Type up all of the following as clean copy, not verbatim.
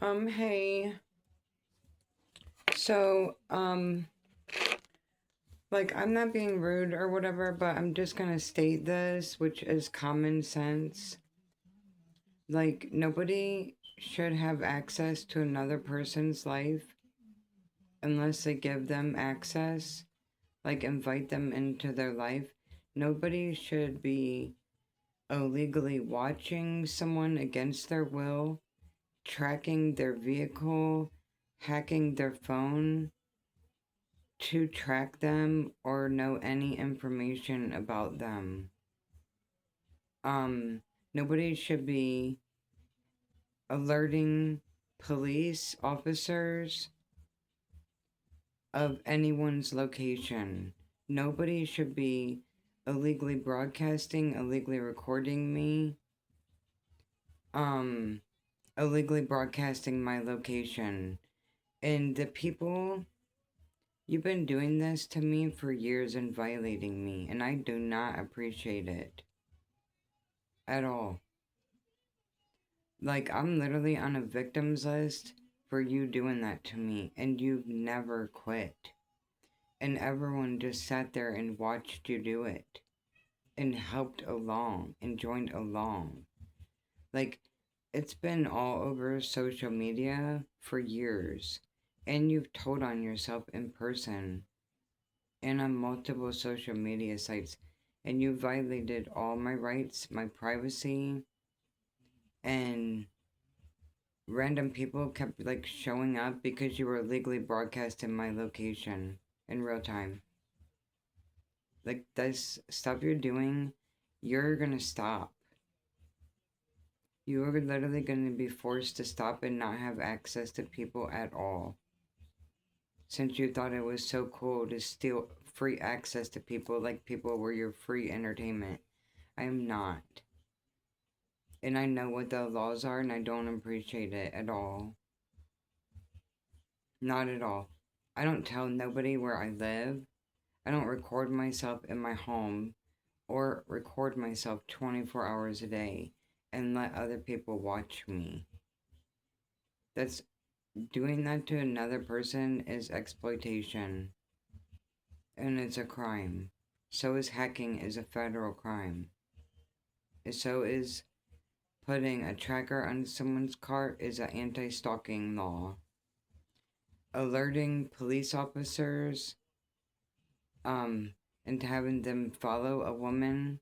Hey. So, I'm not being rude or whatever, but I'm just gonna state this, which is common sense. Nobody should have access to another person's life unless they give them access, invite them into their life. Nobody should be illegally watching someone against their will, tracking their vehicle, hacking their phone to track them or know any information about them. Um, Nobody should be alerting police officers of anyone's location. Nobody should be illegally broadcasting, illegally recording me, um, illegally broadcasting my location. And the people, you've been doing this to me for years and violating me, and I do not appreciate it at all. I'm literally on a victim's list for you doing that to me, and you've never quit. And everyone just sat there and watched you do it and helped along and joined along. Like, it's been all over social media for years, and you've told on yourself in person and on multiple social media sites, and you violated all my rights, my privacy, and random people kept showing up because you were legally broadcasting my location in real time. This stuff you're doing, you're gonna stop. You are literally gonna be forced to stop and not have access to people at all. Since you thought it was so cool to steal free access to people like people were your free entertainment. I am not. And I know what the laws are and I don't appreciate it at all. Not at all. I don't tell nobody where I live. I don't record myself in my home or record myself 24 hours a day and let other people watch me. That's doing that to another person is exploitation and it's a crime. So is hacking is a federal crime. So is putting a tracker on someone's car is an anti-stalking law. Alerting police officers um and having them follow a woman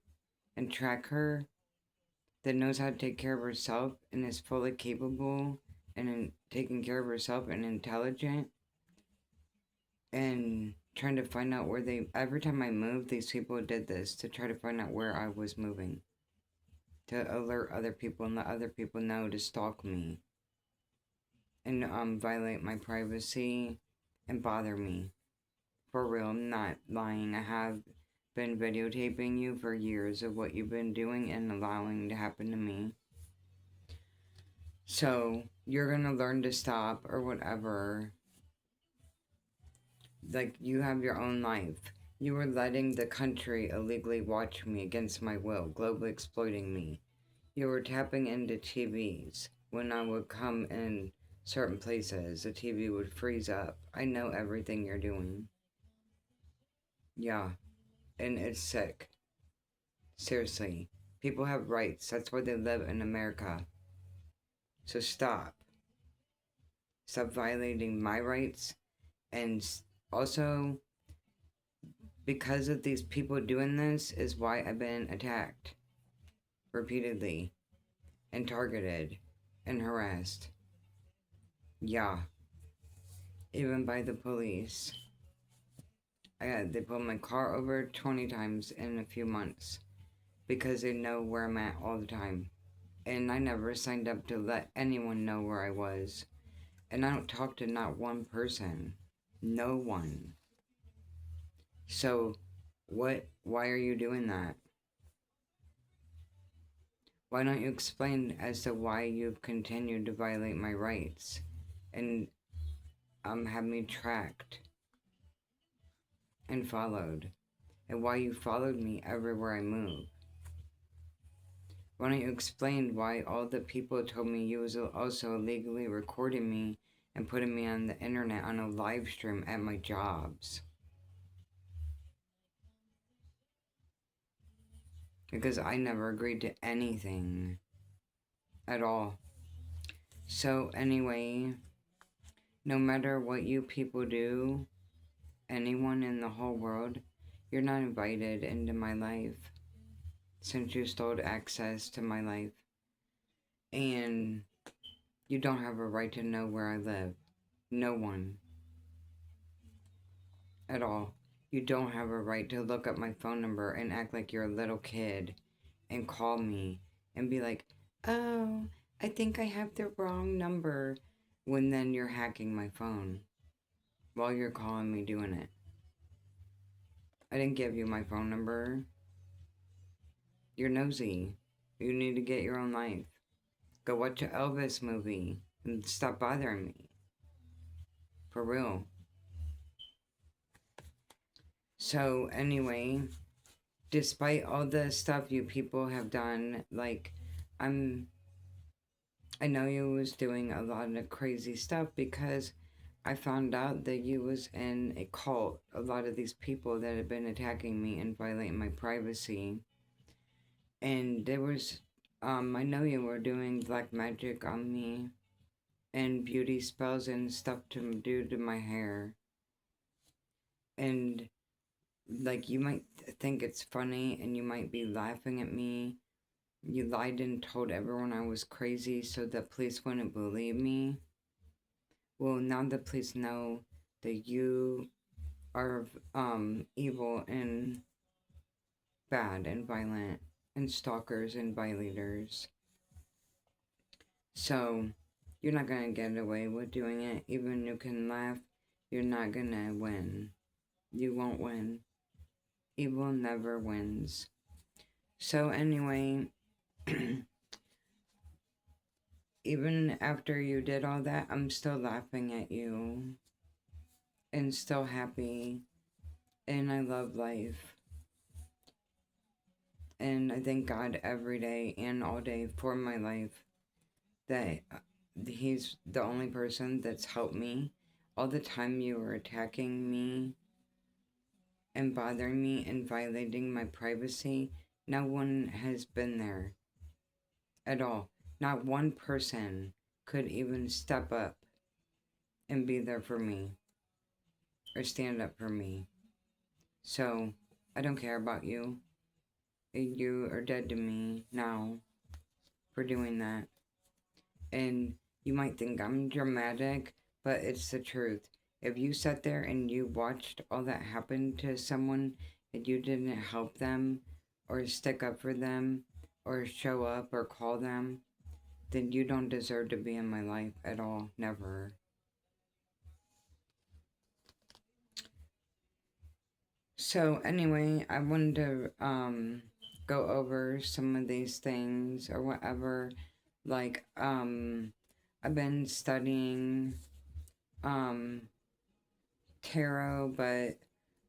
and track her that knows how to take care of herself and is fully capable and in taking care of herself and intelligent and trying to find out where they every time I moved these people did this to try to find out where I was moving to alert other people and let other people know to stalk me and violate my privacy and bother me. For real, I'm not lying. I have been videotaping you for years of what you've been doing and allowing to happen to me. So you're gonna learn to stop or whatever. You have your own life. You were letting the country illegally watch me against my will, globally exploiting me. You were tapping into TVs. When I would come in certain places, the TV would freeze up. I know everything you're doing. Yeah, and it's sick. Seriously. People have rights. That's why they live in America. So stop. Stop violating my rights. And also, because of these people doing this, is why I've been attacked repeatedly and targeted and harassed. Yeah, even by the police. They pulled my car over 20 times in a few months because they know where I'm at all the time. And I never signed up to let anyone know where I was. And I don't talk to not one person. No one. So, why are you doing that? Why don't you explain as to why you've continued to violate my rights and have me tracked and followed? And why you followed me everywhere I move? Why don't you explain why all the people told me you was also illegally recording me and putting me on the internet on a live stream at my jobs? Because I never agreed to anything at all. So anyway, no matter what you people do, anyone in the whole world, you're not invited into my life since you stole access to my life. And you don't have a right to know where I live. No one. At all. You don't have a right to look up my phone number and act like you're a little kid and call me and be like, oh, I think I have the wrong number, when then you're hacking my phone while you're calling me doing it. I didn't give you my phone number. You're nosy. You need to get your own life. Go watch an Elvis movie and stop bothering me. For real. So, anyway, despite all the stuff you people have done, like, I'm I know you was doing a lot of crazy stuff because I found out that you was in a cult. A lot of these people that had been attacking me and violating my privacy. And there was, I know you were doing black magic on me and beauty spells and stuff to do to my hair. And, like, you might think it's funny and you might be laughing at me. You lied and told everyone I was crazy so the police wouldn't believe me. Well, now the police know that you are evil and bad and violent and stalkers and violators. So you're not gonna get away with doing it. Even you can laugh, you're not gonna win. You won't win. Evil never wins. So anyway, even after you did all that, I'm still laughing at you and still happy, and I love life. And I thank God every day and all day for my life, that He's the only person that's helped me. All the time you were attacking me and bothering me and violating my privacy, no one has been there at all. Not one person could even step up and be there for me or stand up for me. So I don't care about you. You are dead to me now for doing that. And you might think I'm dramatic, but it's the truth. If you sat there and you watched all that happen to someone and you didn't help them or stick up for them or show up or call them, then you don't deserve to be in my life at all. Never. So anyway, I wanted to go over some of these things or whatever. Like I've been studying um tarot, but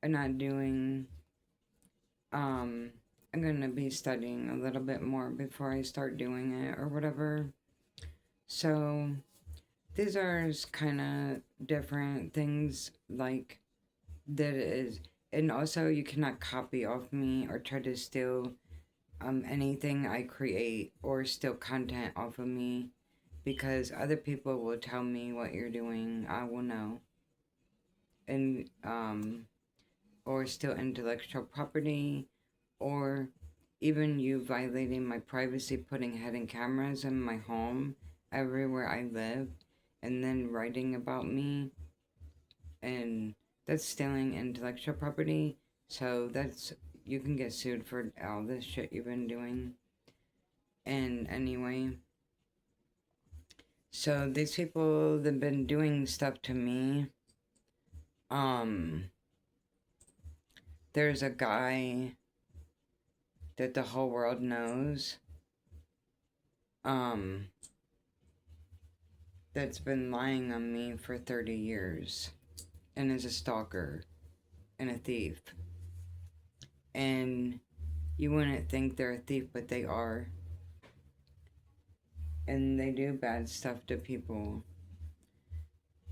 I'm not doing um I'm gonna be studying a little bit more before I start doing it or whatever. So these are kind of different things, like, that is, and also you cannot copy off me or try to steal anything I create or steal content off of me, because other people will tell me what you're doing. I will know. And or steal intellectual property, or even you violating my privacy, putting hidden cameras in my home everywhere I live, and then writing about me, and that's stealing intellectual property. So that's, you can get sued for all this shit you've been doing. And anyway, so these people that have been doing stuff to me, there's a guy that the whole world knows, um, that's been lying on me for 30 years and is a stalker and a thief. And you wouldn't think they're a thief, but they are. and they do bad stuff to people.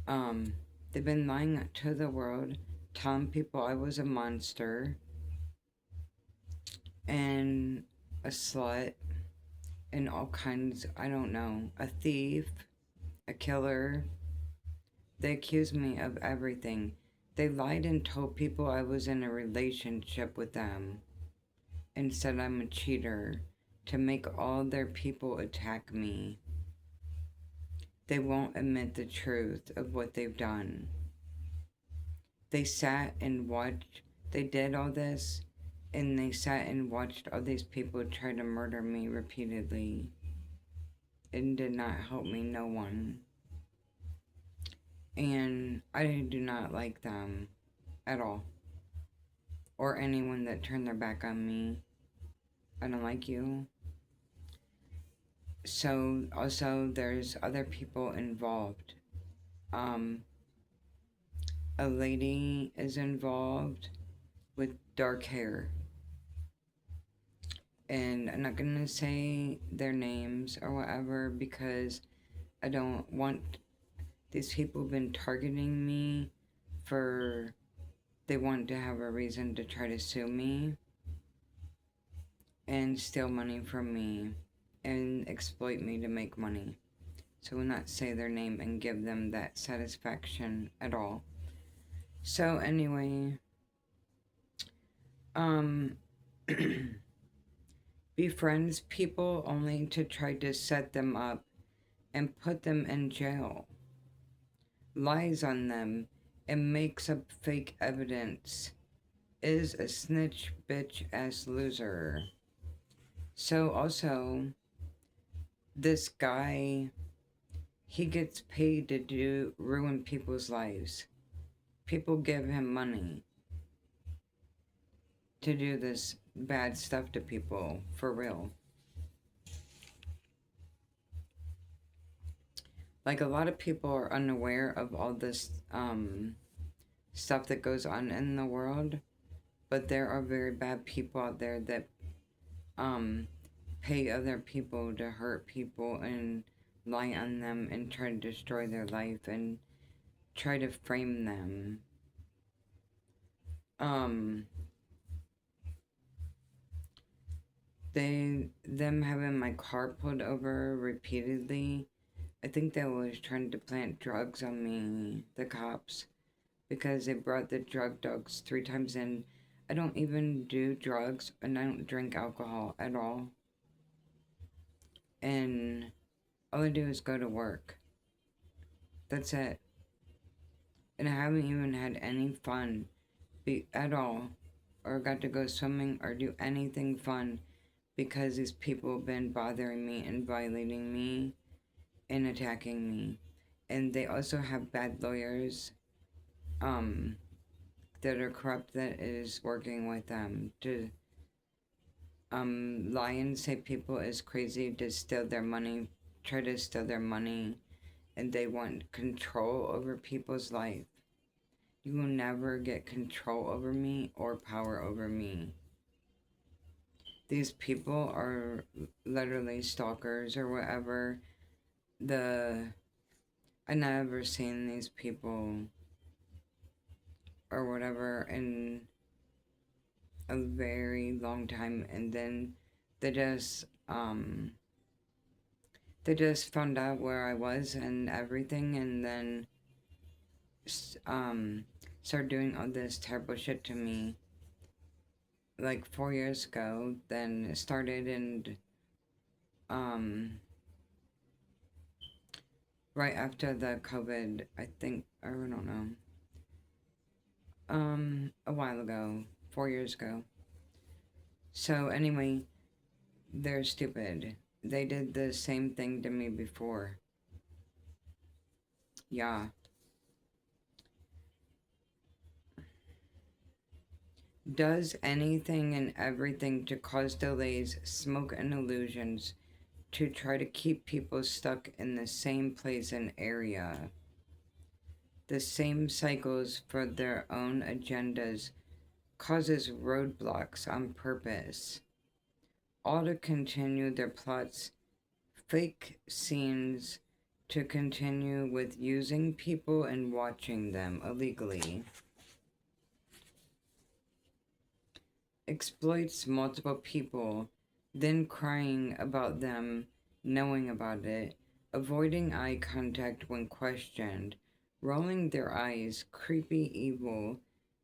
Um, they've been lying to the world, telling people I was a monster and a slut and all kinds, I don't know, a thief, a killer. They accused me of everything. They lied and told people I was in a relationship with them and said I'm a cheater to make all their people attack me. They won't admit the truth of what they've done. They sat and watched, they did all this, and they sat and watched all these people try to murder me repeatedly. It did not help me, no one. And I do not like them at all. Or anyone that turned their back on me. I don't like you. So, also, there's other people involved. Um, a lady is involved with dark hair. And I'm not gonna say their names or whatever because I don't want these people been targeting me for they want to have a reason to try to sue me and steal money from me and exploit me to make money. So I will not say their name and give them that satisfaction at all. So anyway, um befriends people only to try to set them up and put them in jail. Lies on them and makes up fake evidence. Is a snitch bitch ass loser. So also this guy he gets paid to do ruin people's lives. People give him money to do this bad stuff to people for real. Like a lot of people are unaware of all this stuff that goes on in the world, but there are very bad people out there that um pay other people to hurt people and lie on them and try to destroy their life and try to frame them. Um them having my car pulled over repeatedly. I think they was trying to plant drugs on me, the cops, because they brought the drug dogs 3 times in. I don't even do drugs and I don't drink alcohol at all. And all I do is go to work. That's it. And I haven't even had any fun at all, or got to go swimming or do anything fun because these people have been bothering me and violating me and attacking me. And they also have bad lawyers um, that are corrupt that is working with them to lie and say people is crazy to steal their money, try to steal their money, and they want control over people's life. You will never get control over me or power over me. These people are literally stalkers or whatever. I never seen these people or whatever in a very long time, and then they just um they just found out where I was and everything, and then um started doing all this terrible shit to me like 4 years ago. Then it started, and um right after the COVID, I think, or I don't know, a while ago, 4 years ago. So anyway, they're stupid. They did the same thing to me before. Yeah. Does anything and everything to cause delays, smoke, and illusions to try to keep people stuck in the same place and area. The same cycles for their own agendas causes roadblocks on purpose, all to continue their plots fake scenes to continue with using people and watching them illegally. Exploits multiple people, then crying about them knowing about it, avoiding eye contact when questioned, rolling their eyes, creepy evil,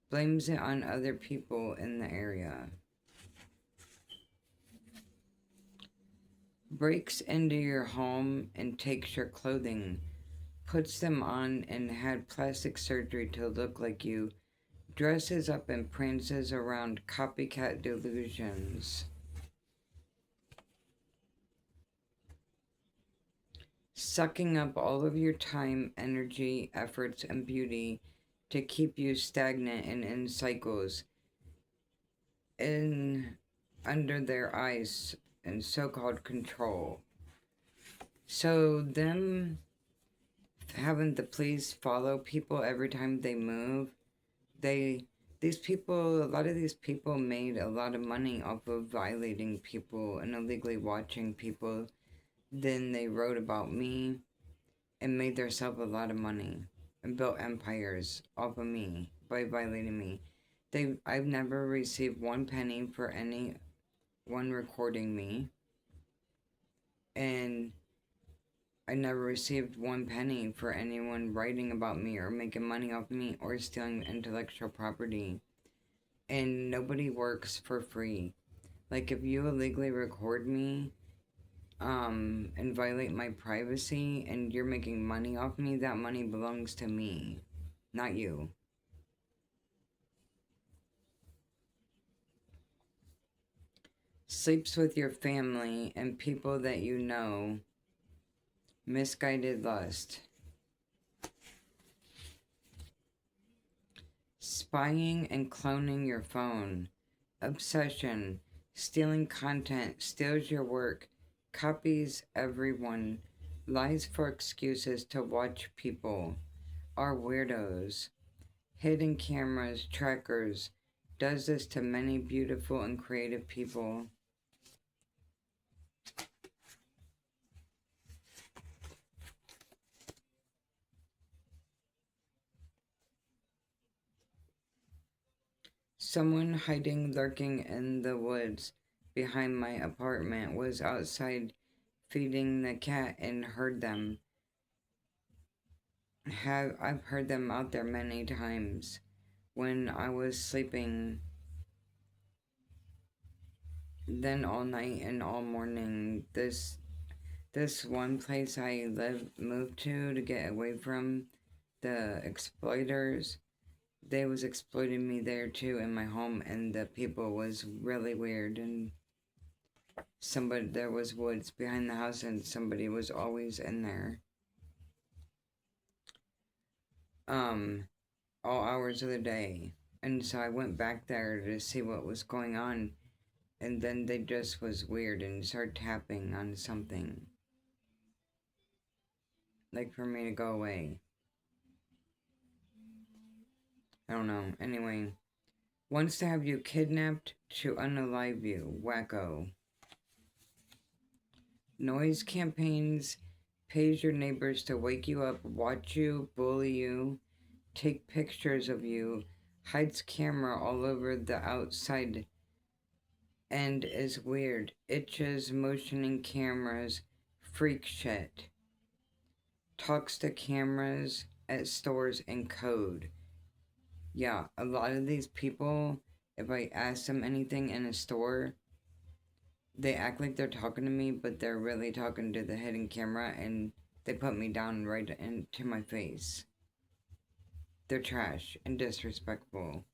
blames it on other people in the area. Breaks into your home and takes your clothing, puts them on and had plastic surgery to look like you, dresses up and prances around copycat delusions. Sucking up all of your time, energy, efforts, and beauty to keep you stagnant and in cycles in under their eyes and so-called control. So them having the police follow people every time they move, they these people, a lot of these people made a lot of money off of violating people and illegally watching people. Then they wrote about me and made themselves a lot of money and built empires off of me by violating me. I've never received one penny for anyone recording me, and I never received one penny for anyone writing about me or making money off me or stealing intellectual property. And nobody works for free. Like if you illegally record me, and violate my privacy and you're making money off me, that money belongs to me, not you. Sleeps with your family and people that you know. Misguided lust. Spying and cloning your phone. Obsession. Stealing content. Steals your work. Copies everyone. Lies for excuses to watch people. Are weirdos. Hidden cameras, trackers. Does this to many beautiful and creative people. Someone hiding, lurking in the woods behind my apartment was outside feeding the cat and heard them. I've heard them out there many times when I was sleeping. Then all night and all morning. This one place I moved to get away from the exploiters. They was exploiting me there too in my home, and the people was really weird. And there was woods behind the house, and somebody was always in there. All hours of the day. And so I went back there to see what was going on, and then they just was weird and started tapping on something. Like for me to go away. I don't know. Anyway, wants to have you kidnapped to unalive you. Wacko. Noise campaigns. Pays your neighbors to wake you up, watch you, bully you, take pictures of you, hides camera all over the outside, and is weird. Itches, motioning cameras, freak shit. Talks to cameras at stores in code. Yeah, a lot of these people, if I ask them anything in a store, they act like they're talking to me, but they're really talking to the hidden camera, and they put me down right into my face. They're trash and disrespectful.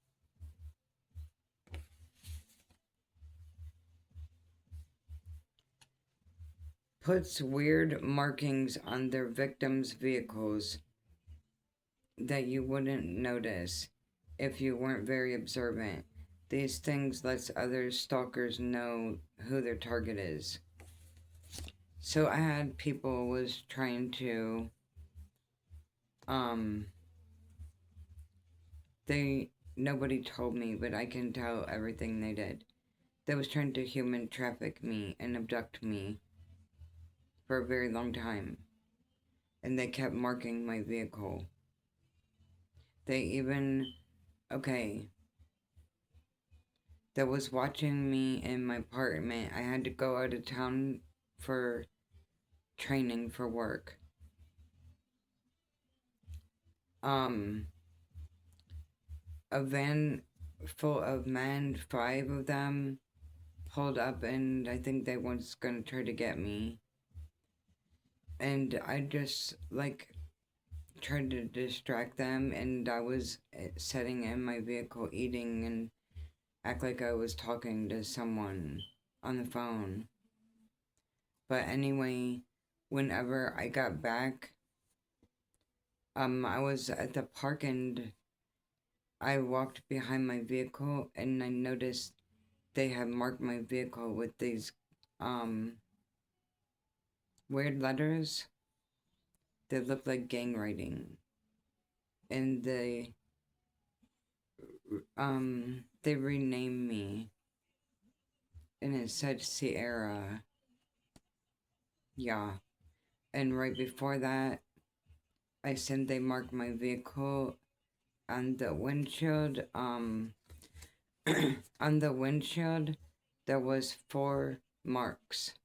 Puts weird markings on their victims' vehicles that you wouldn't notice if you weren't very observant. These things lets other stalkers know who their target is. So I had people was trying to they nobody told me, but I can tell everything they did. They was trying to human traffic me and abduct me. for a very long time, and they kept marking my vehicle. They even, okay, that was watching me in my apartment. I had to go out of town for training for work. Um, a van full of men, five of them, pulled up, and I think they was gonna try to get me. And I just like tried to distract them, and I was sitting in my vehicle eating and act like I was talking to someone on the phone. But anyway, whenever I got back, I was at the park and I walked behind my vehicle and I noticed they had marked my vehicle with these um weird letters that looked like gang writing. And they renamed me and it said Sierra. Yeah. And right before that, I said they marked my vehicle on the windshield. On the windshield, there was four marks,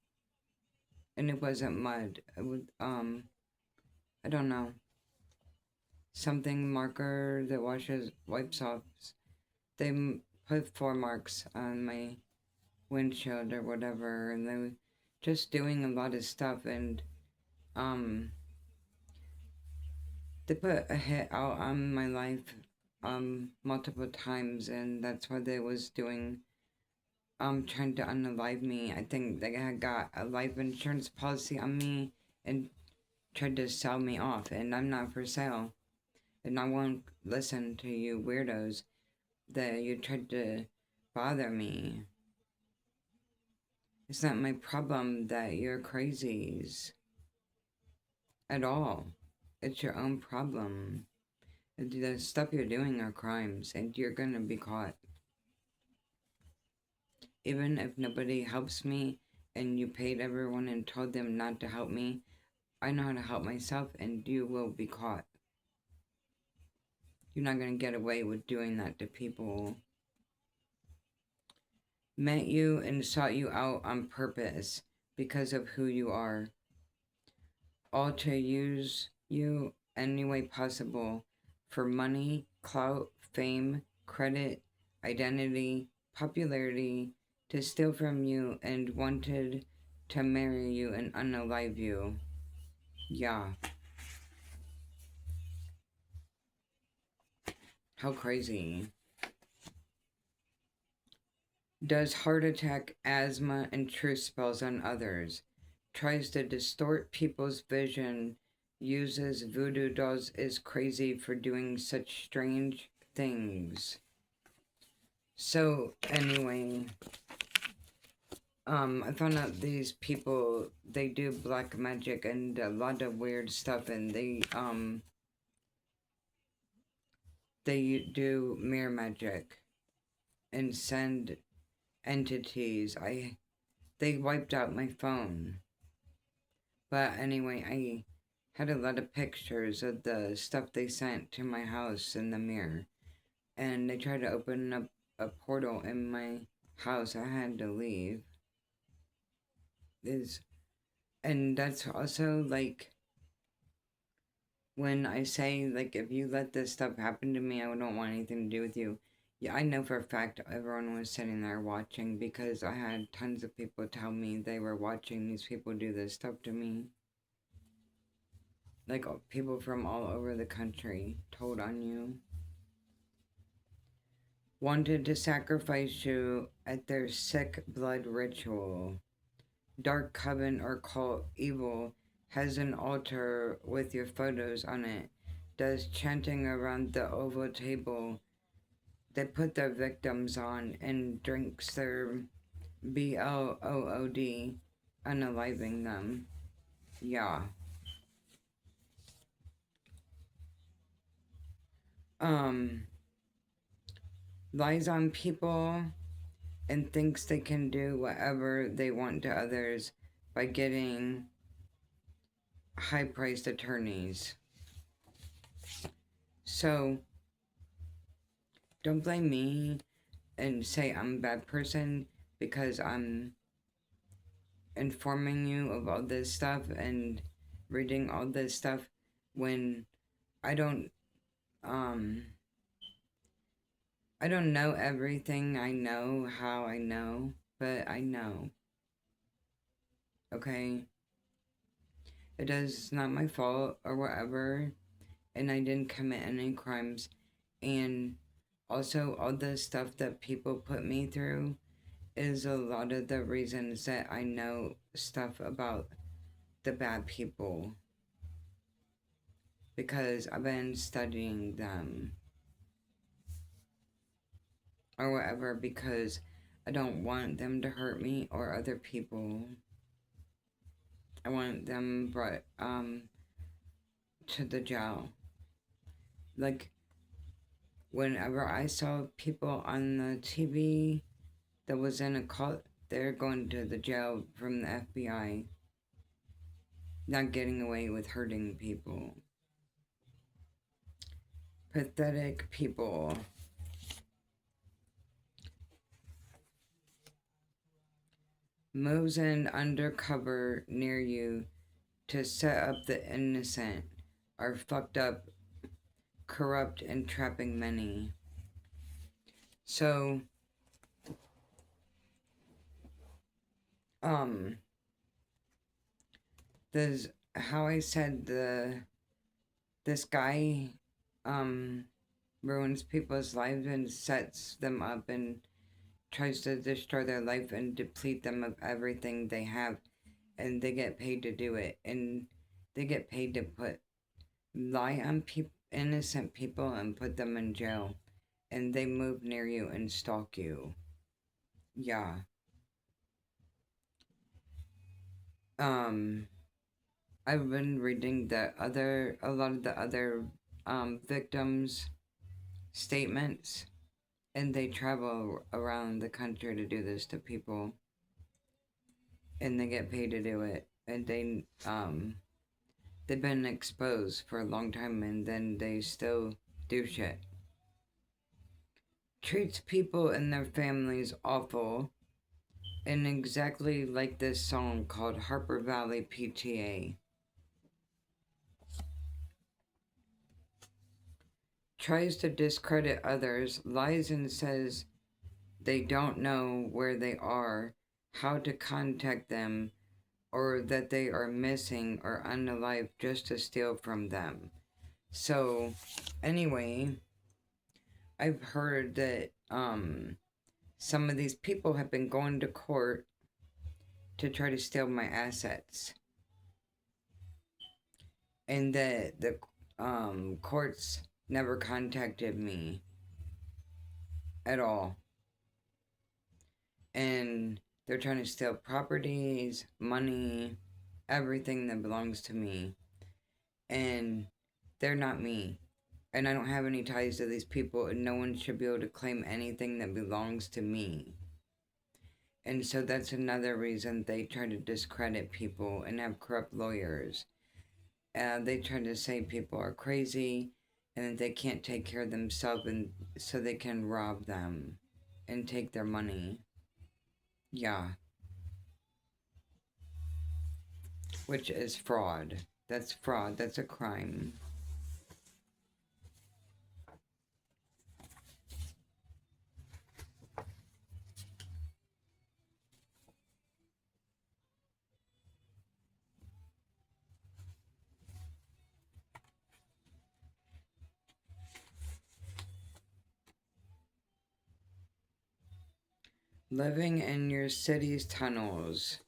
and it wasn't mud. It was I don't know, something marker that wipes off. They put four marks on my windshield or whatever, and they were just doing a lot of stuff, and um, they put a hit out on my life multiple times, and that's what they was doing, trying to unalive me. I think they had got a life insurance policy on me and tried to sell me off, and I'm not for sale. And I won't listen to you weirdos that you tried to bother me. It's not my problem that you're crazies at all. It's your own problem. The stuff you're doing are crimes, and you're gonna be caught. Even if nobody helps me and you paid everyone and told them not to help me, I know how to help myself, and you will be caught. You're not gonna get away with doing that to people. Met you and sought you out on purpose because of who you are, all to use you any way possible for money, clout, fame, credit, identity, popularity, to steal from you and wanted to marry you and unalive you. Yeah, how crazy. Does heart attack, asthma, and truth spells on others. Tries to distort people's vision. Uses voodoo dolls. Is crazy for doing such strange things. So anyway, I found out these people, they do black magic and a lot of weird stuff, and they do mirror magic and send entities. They wiped out my phone. But anyway, I had a lot of pictures of the stuff they sent to my house in the mirror. And they tried to open up a portal in my house. I had to leave. Is and that's also like when I say like if you let this stuff happen to me, I don't want anything to do with you. Yeah, I know for a fact everyone was sitting there watching because I had tons of people tell me they were watching these people do this stuff to me. Like people from all over the country told on you. Wanted to sacrifice you at their sick blood ritual. Dark coven or cult evil has an altar with your photos on it. Does chanting around the oval table. They put their victims on and drinks their blood, unaliving them. Yeah. Um, Lies on people and thinks they can do whatever they want to others by getting high-priced attorneys. So, don't blame me and say I'm a bad person because I'm informing you of all this stuff and reading all this stuff when I don't um I don't know everything. I know how I know, but I know. Okay? It's not my fault or whatever, and I didn't commit any crimes. And also, all the stuff that people put me through is a lot of the reasons that I know stuff about the bad people because I've been studying them or whatever because I don't want them to hurt me or other people. I want them brought to the jail. Like whenever I saw people on the TV that was in a cult, they're going to the jail from the FBI, not getting away with hurting people. Pathetic people. Moves in undercover near you to set up the innocent are fucked up, corrupt, and trapping many. So, um, there's how I said this guy, um, ruins people's lives and sets them up and tries to destroy their life and deplete them of everything they have, and they get paid to do it, and they get paid to lie on innocent people and put them in jail, and they move near you and stalk you. Yeah. Um, I've been reading a lot of the other victims' statements, and they travel around the country to do this to people, and they get paid to do it, and they've been exposed for a long time, and then they still do shit. Treats people and their families awful, and exactly like this song called Harper Valley PTA. Tries to discredit others, lies and says they don't know where they are, how to contact them, or that they are missing or unalive just to steal from them. So, anyway, I've heard that some of these people have been going to court to try to steal my assets, and that the courts never contacted me at all, and they're trying to steal properties, money, everything that belongs to me, and they're not me. And I don't have any ties to these people, and no one should be able to claim anything that belongs to me. And so that's another reason they try to discredit people and have corrupt lawyers. They try to say people are crazy and that they can't take care of themselves, and so they can rob them and take their money. Yeah. Which is fraud. That's fraud. That's a crime. Living in your city's tunnels.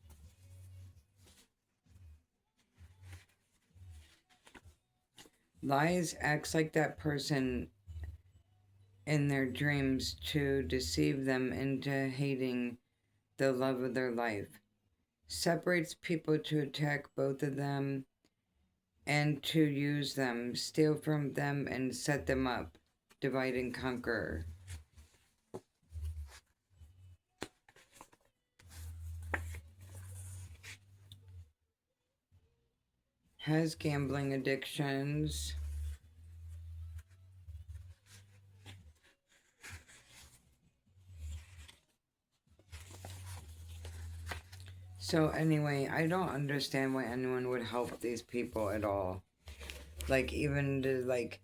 Lies acts like that person in their dreams to deceive them into hating the love of their life. Separates people to attack both of them and to use them, steal from them, and set them up. Divide and conquer. has gambling addictions. So anyway, I don't understand why anyone would help these people at all. Like even to like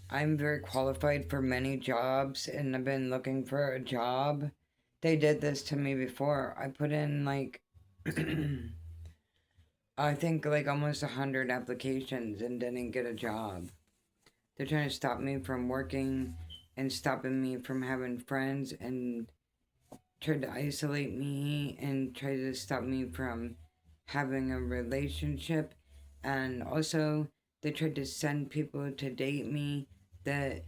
I'm very qualified for many jobs and I've been looking for a job. They did this to me before. I put in like I think like almost 100 applications and didn't get a job. They're trying to stop me from working and stopping me from having friends and tried to isolate me and try to stop me from having a relationship. And also, they tried to send people to date me that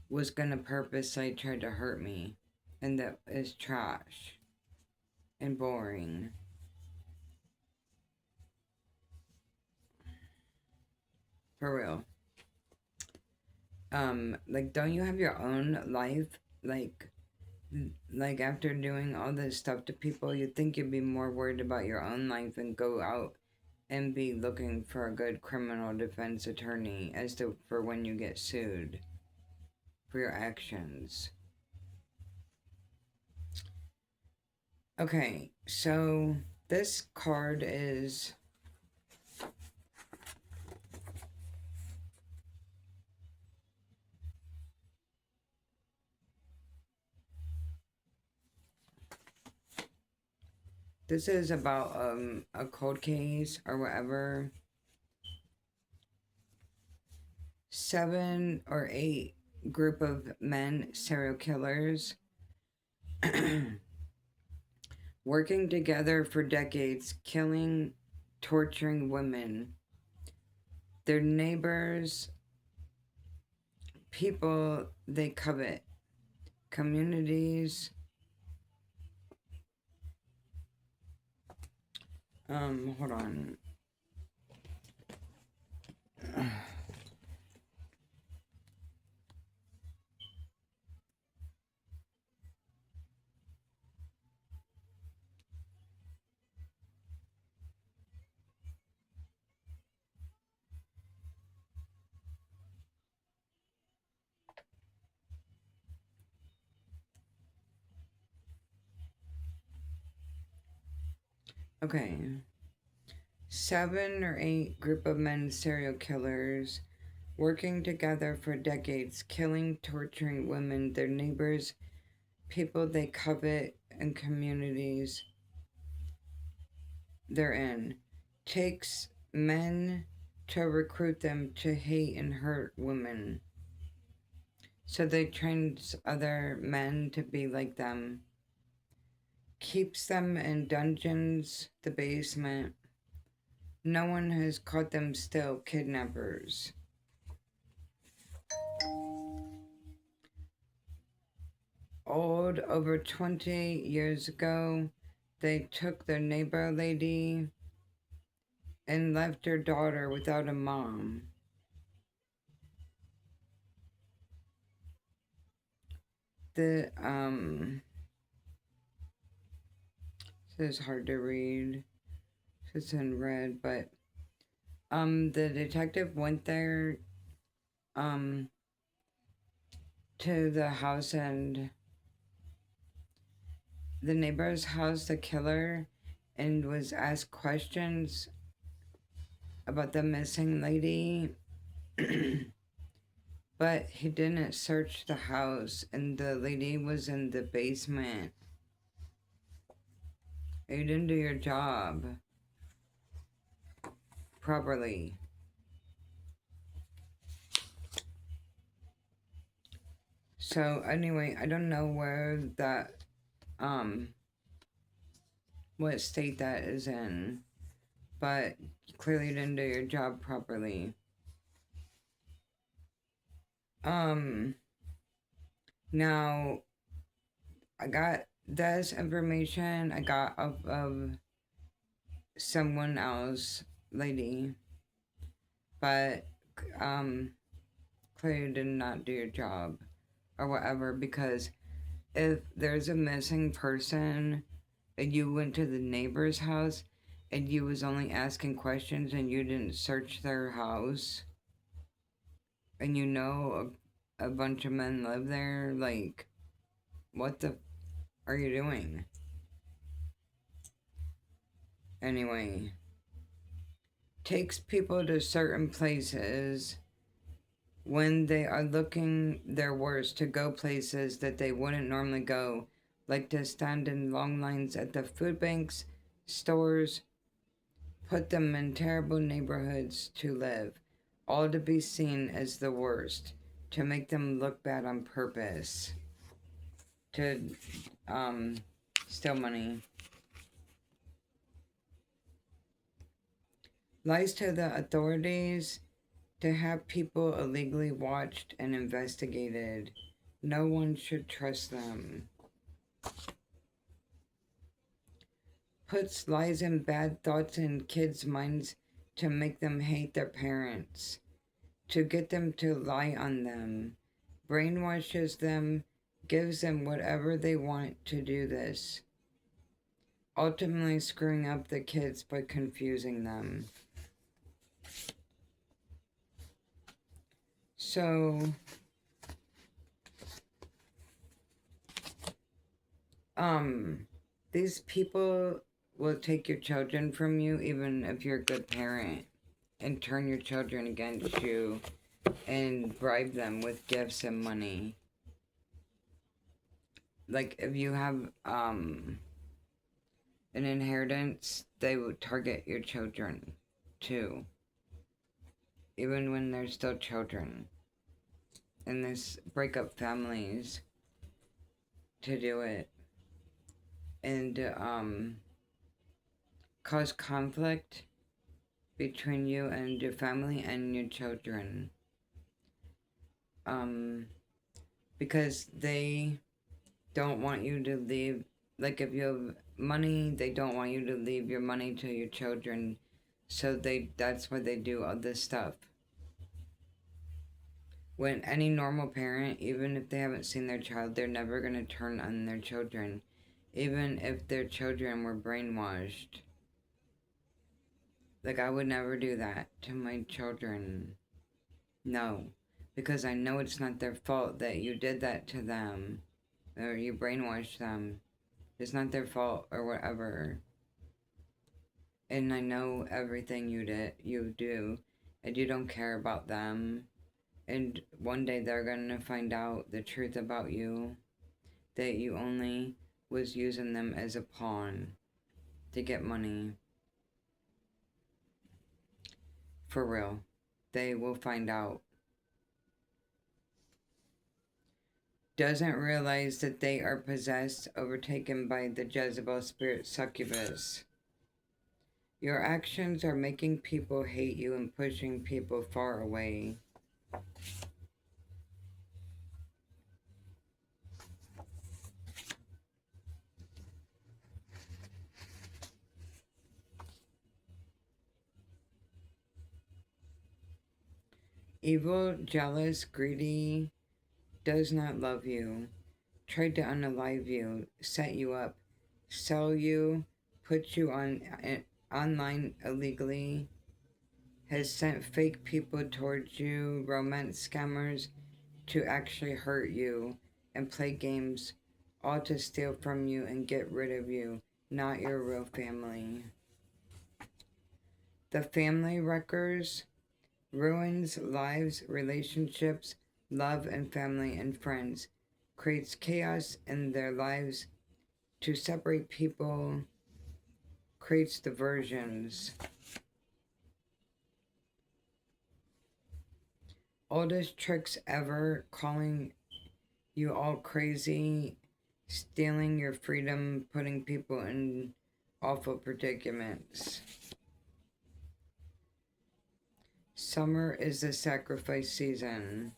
was gonna purposely try to hurt me. And that is trash and boring. For real. Like, don't you have your own life? Like after doing all this stuff to people, you'd think you'd be more worried about your own life and go out and be looking for a good criminal defense attorney as to for when you get sued for your actions. Okay, so this card is about a cold case or whatever. 7 or 8 group of men serial killers working together for decades, killing, torturing women, their neighbors, people they covet, communities. Hold on. Okay. 7 or 8 group of men serial killers working together for decades, killing, torturing women, their neighbors, people they covet, and communities they're in. Takes men to recruit them to hate and hurt women. So they train other men to be like them. Keeps them in dungeons, the basement. No one has caught them still, kidnappers. Old, over 20 years ago, they took their neighbor lady and left her daughter without a mom. The, this is hard to read. It's in red, but, the detective went there, um, to the house and the neighbor's house, the killer, and was asked questions about the missing lady. But he didn't search the house, and the lady was in the basement. You didn't do your job properly. So anyway, I don't know where that what state that is in, but clearly you didn't do your job properly. Now I got this information I got of someone else lady, but clearly did not do your job or whatever, because if there's a missing person and you went to the neighbor's house and you was only asking questions and you didn't search their house, and you know a bunch of men live there, like, what the are you doing? Anyway, takes people to certain places when they are looking their worst to go places that they wouldn't normally go, like to stand in long lines at the food banks, stores, put them in terrible neighborhoods to live, all to be seen as the worst, to make them look bad on purpose, to steal money. Lies to the authorities to have people illegally watched and investigated. No one should trust them. Puts lies and bad thoughts in kids' minds to make them hate their parents, to get them to lie on them, brainwashes them, gives them whatever they want to do this, ultimately screwing up the kids by confusing them. So, these people will take your children from you even if you're a good parent, and turn your children against you and bribe them with gifts and money. Like if you have an inheritance, they will target your children too, even when they're still children. And this break up families to do it, and cause conflict between you and your family and your children. Because they don't want you to leave. Like if you have money, they don't want you to leave your money to your children, so that's why they do all this stuff. When any normal parent, even if they haven't seen their child, they're never going to turn on their children, even if their children were brainwashed. Like, I would never do that to my children. No. Because I know it's not their fault that you did that to them, or you brainwashed them. It's not their fault or whatever. And I know everything you do, and you don't care about them. And one day they're gonna find out the truth about you, that you only was using them as a pawn to get money. For real. They will find out. Doesn't realize that they are possessed, overtaken by the Jezebel spirit succubus. Your actions are making people hate you and pushing people far away. Evil, jealous, greedy, does not love you, tried to unalive you, set you up, sell you, put you on online illegally, has sent fake people towards you, romance scammers, to actually hurt you and play games, all to steal from you and get rid of you, not your real family. The family wreckers ruins lives, relationships, love and family and friends, creates chaos in their lives to separate people, creates diversions. Oldest tricks ever, calling you all crazy, stealing your freedom, putting people in awful predicaments. Summer is the sacrifice season.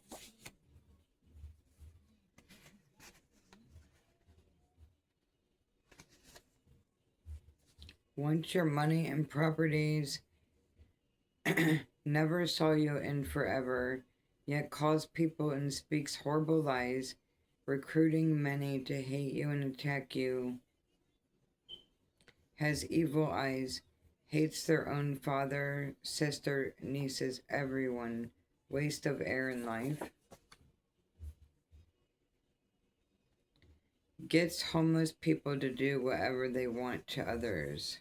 Once your money and properties never saw you in forever, yet calls people and speaks horrible lies, recruiting many to hate you and attack you, has evil eyes, hates their own father, sister, nieces, everyone, waste of air in life, gets homeless people to do whatever they want to others,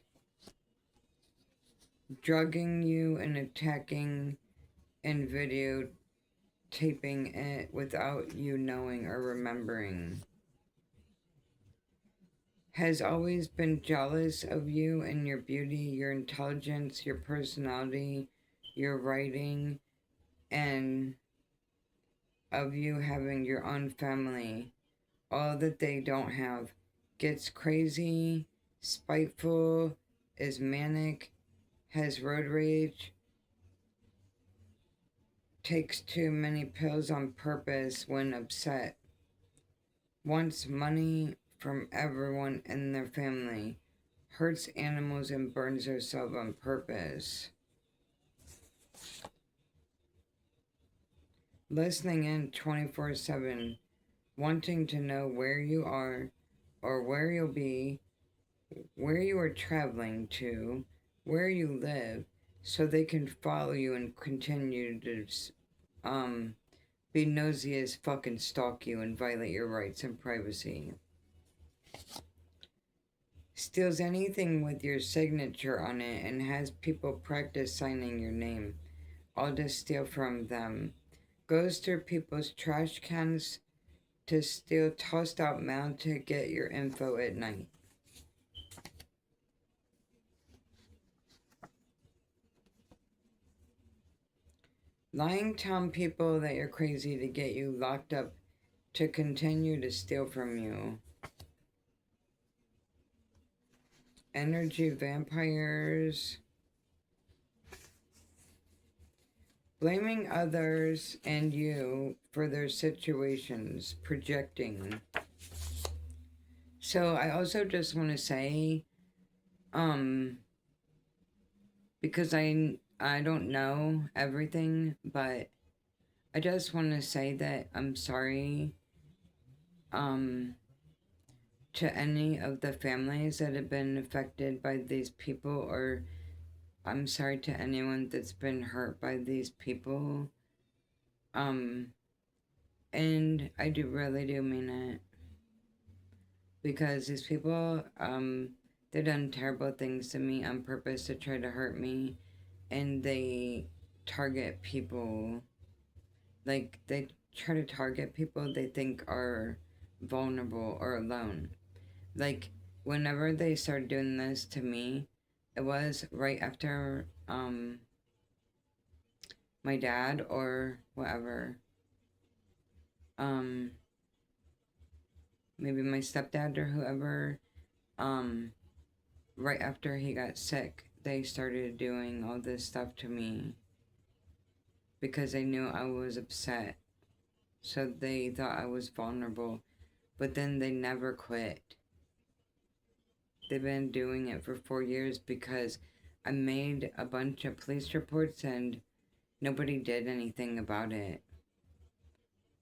drugging you and attacking and videotaping it without you knowing or remembering, has always been jealous of you and your beauty, your intelligence, your personality, your writing, and of you having your own family, all that they don't have, gets crazy, spiteful, is manic, has road rage, takes too many pills on purpose when upset, wants money from everyone in their family, hurts animals and burns herself on purpose. Listening in 24/7, wanting to know where you are or where you'll be, where you are traveling to, where you live, so they can follow you and continue to um be nosy as fucking stalk you and violate your rights and privacy. Steals anything with your signature on it and has people practice signing your name, all to steal from them. Goes through people's trash cans to steal tossed out mail to get your info at night. Lying telling people that you're crazy to get you locked up to continue to steal from you. Energy vampires. Blaming others and you for their situations. Projecting. So I also just want to say, because I don't know everything, but I just want to say that I'm sorry to any of the families that have been affected by these people, or I'm sorry to anyone that's been hurt by these people. And I really do mean it. Because these people, they've done terrible things to me on purpose to try to hurt me. And they target people, like, they try to target people they think are vulnerable or alone. Like, whenever they started doing this to me, it was right after my dad or whatever, um maybe my stepdad or whoever, um right after he got sick, they started doing all this stuff to me because they knew I was upset. So they thought I was vulnerable, but then they never quit. They've been doing it for 4 years because I made a bunch of police reports and nobody did anything about it.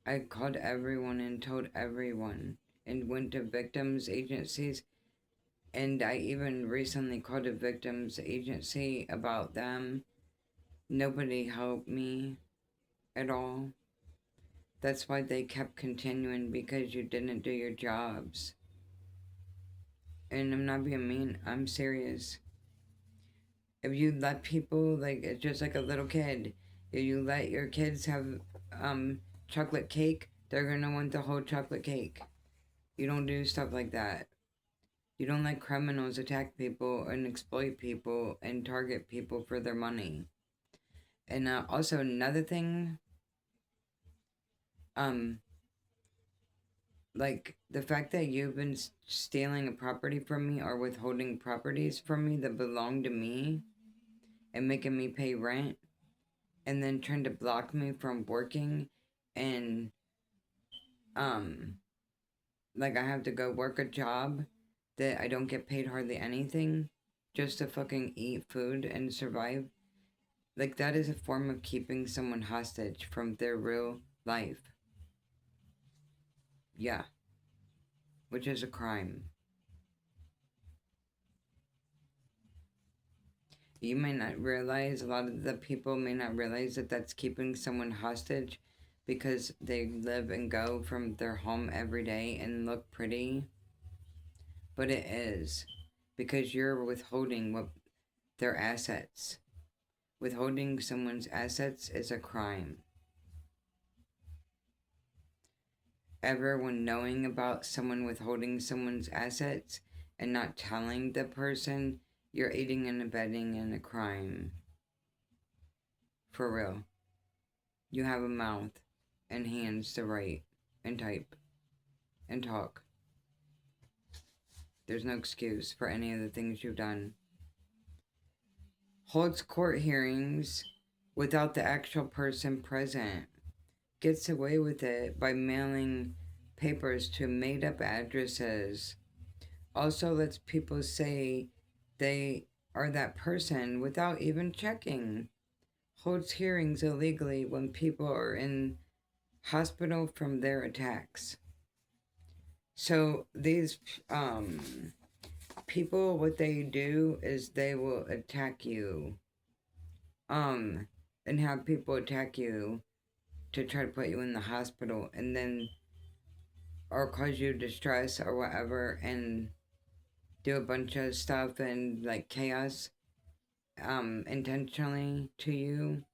I called everyone and told everyone and went to victims agencies, and I even recently called a victims agency about them. Nobody helped me at all. That's why they kept continuing, because you didn't do your jobs. And I'm not being mean, I'm serious. If you let people, like, it's just like a little kid. If you let your kids have chocolate cake, they're gonna want the whole chocolate cake. You don't do stuff like that. You don't let criminals attack people and exploit people and target people for their money. And also another thing, um, like the fact that you've been stealing a property from me or withholding properties from me that belong to me and making me pay rent and then trying to block me from working, and um like I have to go work a job that I don't get paid hardly anything just to fucking eat food and survive. Like, that is a form of keeping someone hostage from their real life. Yeah, which is a crime. You may not realize, a lot of the people may not realize that that's keeping someone hostage because they live and go from their home every day and look pretty. But it is because you're withholding what their assets. Withholding someone's assets is a crime. Everyone knowing about someone withholding someone's assets and not telling the person, you're aiding and abetting in a crime. For real. You have a mouth and hands to write and type and talk. There's no excuse for any of the things you've done. Holds court hearings without the actual person present. Gets away with it by mailing papers to made up addresses. Also lets people say they are that person without even checking. Holds hearings illegally when people are in hospital from their attacks. So these people, what they do is they will attack you, and have people attack you to try to put you in the hospital, and then or cause you distress or whatever, and do a bunch of stuff and like chaos, intentionally to you,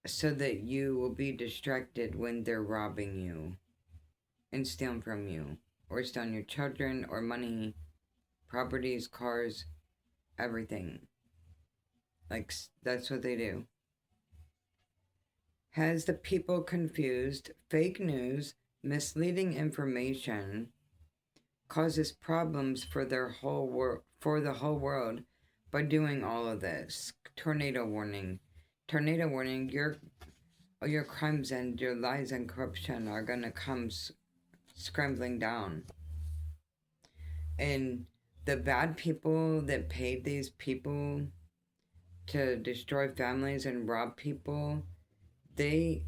so that you will be distracted when they're robbing you and stealing from you, or stealing your children or money, properties, cars, everything. Like, that's what they do. Has the people confused. Fake news, misleading information causes problems for the whole world by doing all of this. Tornado warning. Tornado warning. Your crimes and your lies and corruption are gonna come scrambling down. And the bad people that paid these people to destroy families and rob people,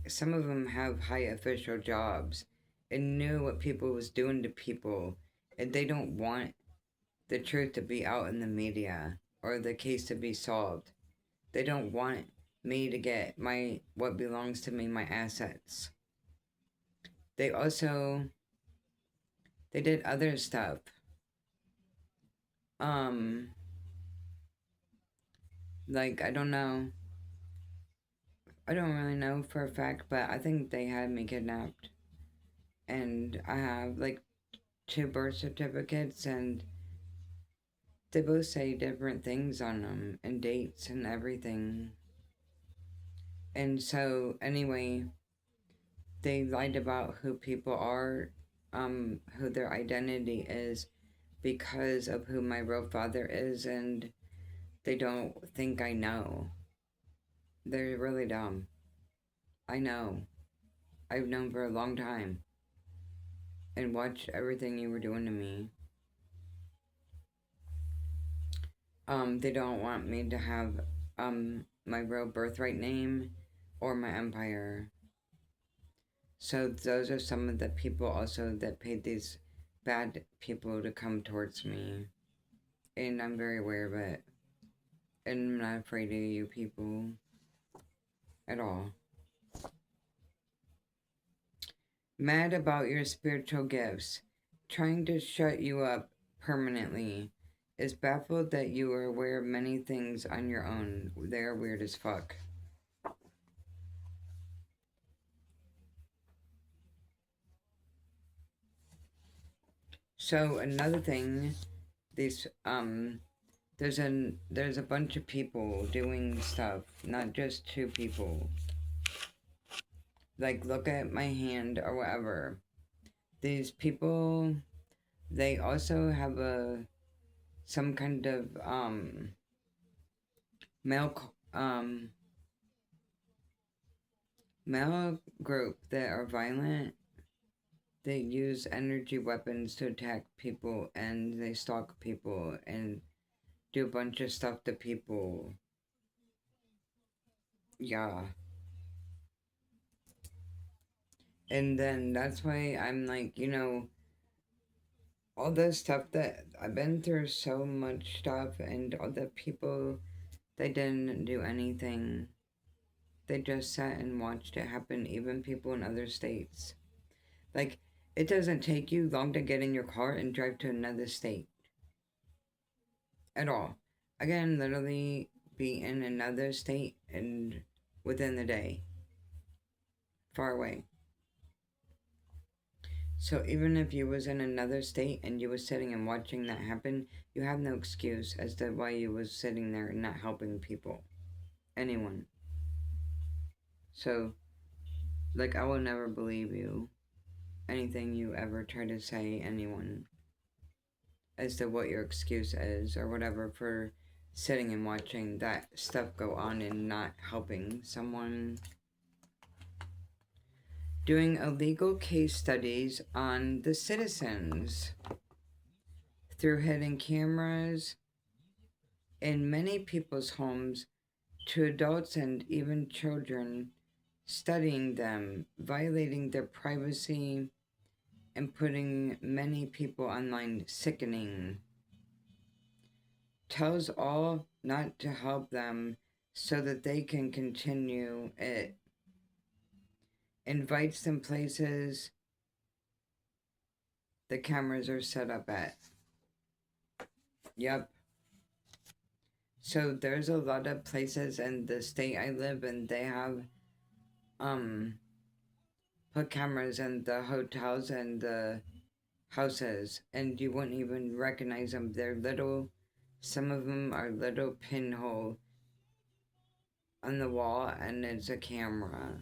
some of them have high official jobs and knew what people was doing to people, and they don't want the truth to be out in the media or the case to be solved. They don't want me to get my what belongs to me, my assets. They also they did other stuff. Um like, I don't know. I don't really know for a fact, but I think they had me kidnapped. And I have like two birth certificates, and they both say different things on them and dates and everything. And so, anyway, they lied about who people are, who their identity is, because of who my real father is, and they don't think I know. They're really dumb. I know. I've known for a long time and watched everything you were doing to me. They don't want me to have my real birthright name or my empire. So those are some of the people also that paid these bad people to come towards me. And I'm very aware of it. And I'm not afraid of you people at all. Mad about your spiritual gifts, trying to shut you up permanently, is baffled that you are aware of many things on your own. They're weird as fuck. So another thing, these there's a bunch of people doing stuff, not just two people. Like, look at my hand or whatever. These people, they also have a some kind of male male group that are violent. They use energy weapons to attack people, and they stalk people and do a bunch of stuff to people. Yeah. And then that's why I'm like, all the stuff that I've been through, so much stuff, and all the people, they didn't do anything. They just sat and watched it happen, even people in other states. Like, it doesn't take you long to get in your car and drive to another state at all. I can literally be in another state and within the day, far away. So even if you was in another state and you was sitting and watching that happen, you have no excuse as to why you was sitting there and not helping people, anyone. So, like, I will never believe you, anything you ever try to say, anyone, as to what your excuse is or whatever for sitting and watching that stuff go on and not helping someone. Doing illegal case studies on the citizens through hidden cameras in many people's homes to adults and even children, studying them, violating their privacy, and putting many people online, sickening. Tells all not to help them so that they can continue it. Invites them places the cameras are set up at. Yep. So there's a lot of places in the state I live in, they have um put cameras in the hotels and the houses, and you wouldn't even recognize them. They're little, some of them are little pinhole on the wall, and it's a camera.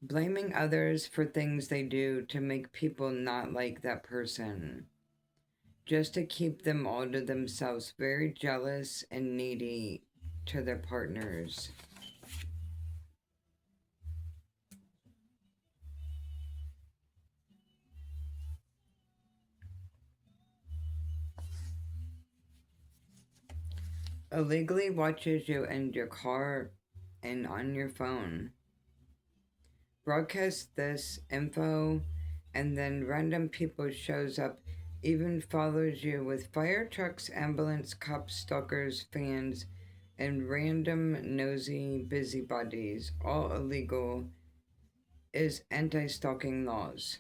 Blaming others for things they do to make people not like that person, just to keep them all to themselves, very jealous and needy to their partners. Illegally watches you in your car and on your phone. Broadcast this info, and then random people shows up, even follows you with fire trucks, ambulance, cops, stalkers, fans, and random nosy busybodies, all illegal, is anti-stalking laws.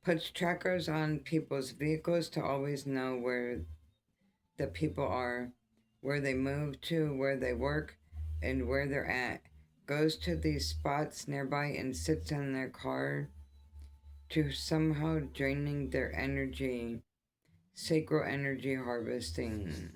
Puts trackers on people's vehicles to always know where the people are, where they move to, where they work, and where they're at. Goes to these spots nearby and sits in their car to somehow draining their energy, sacral energy harvesting.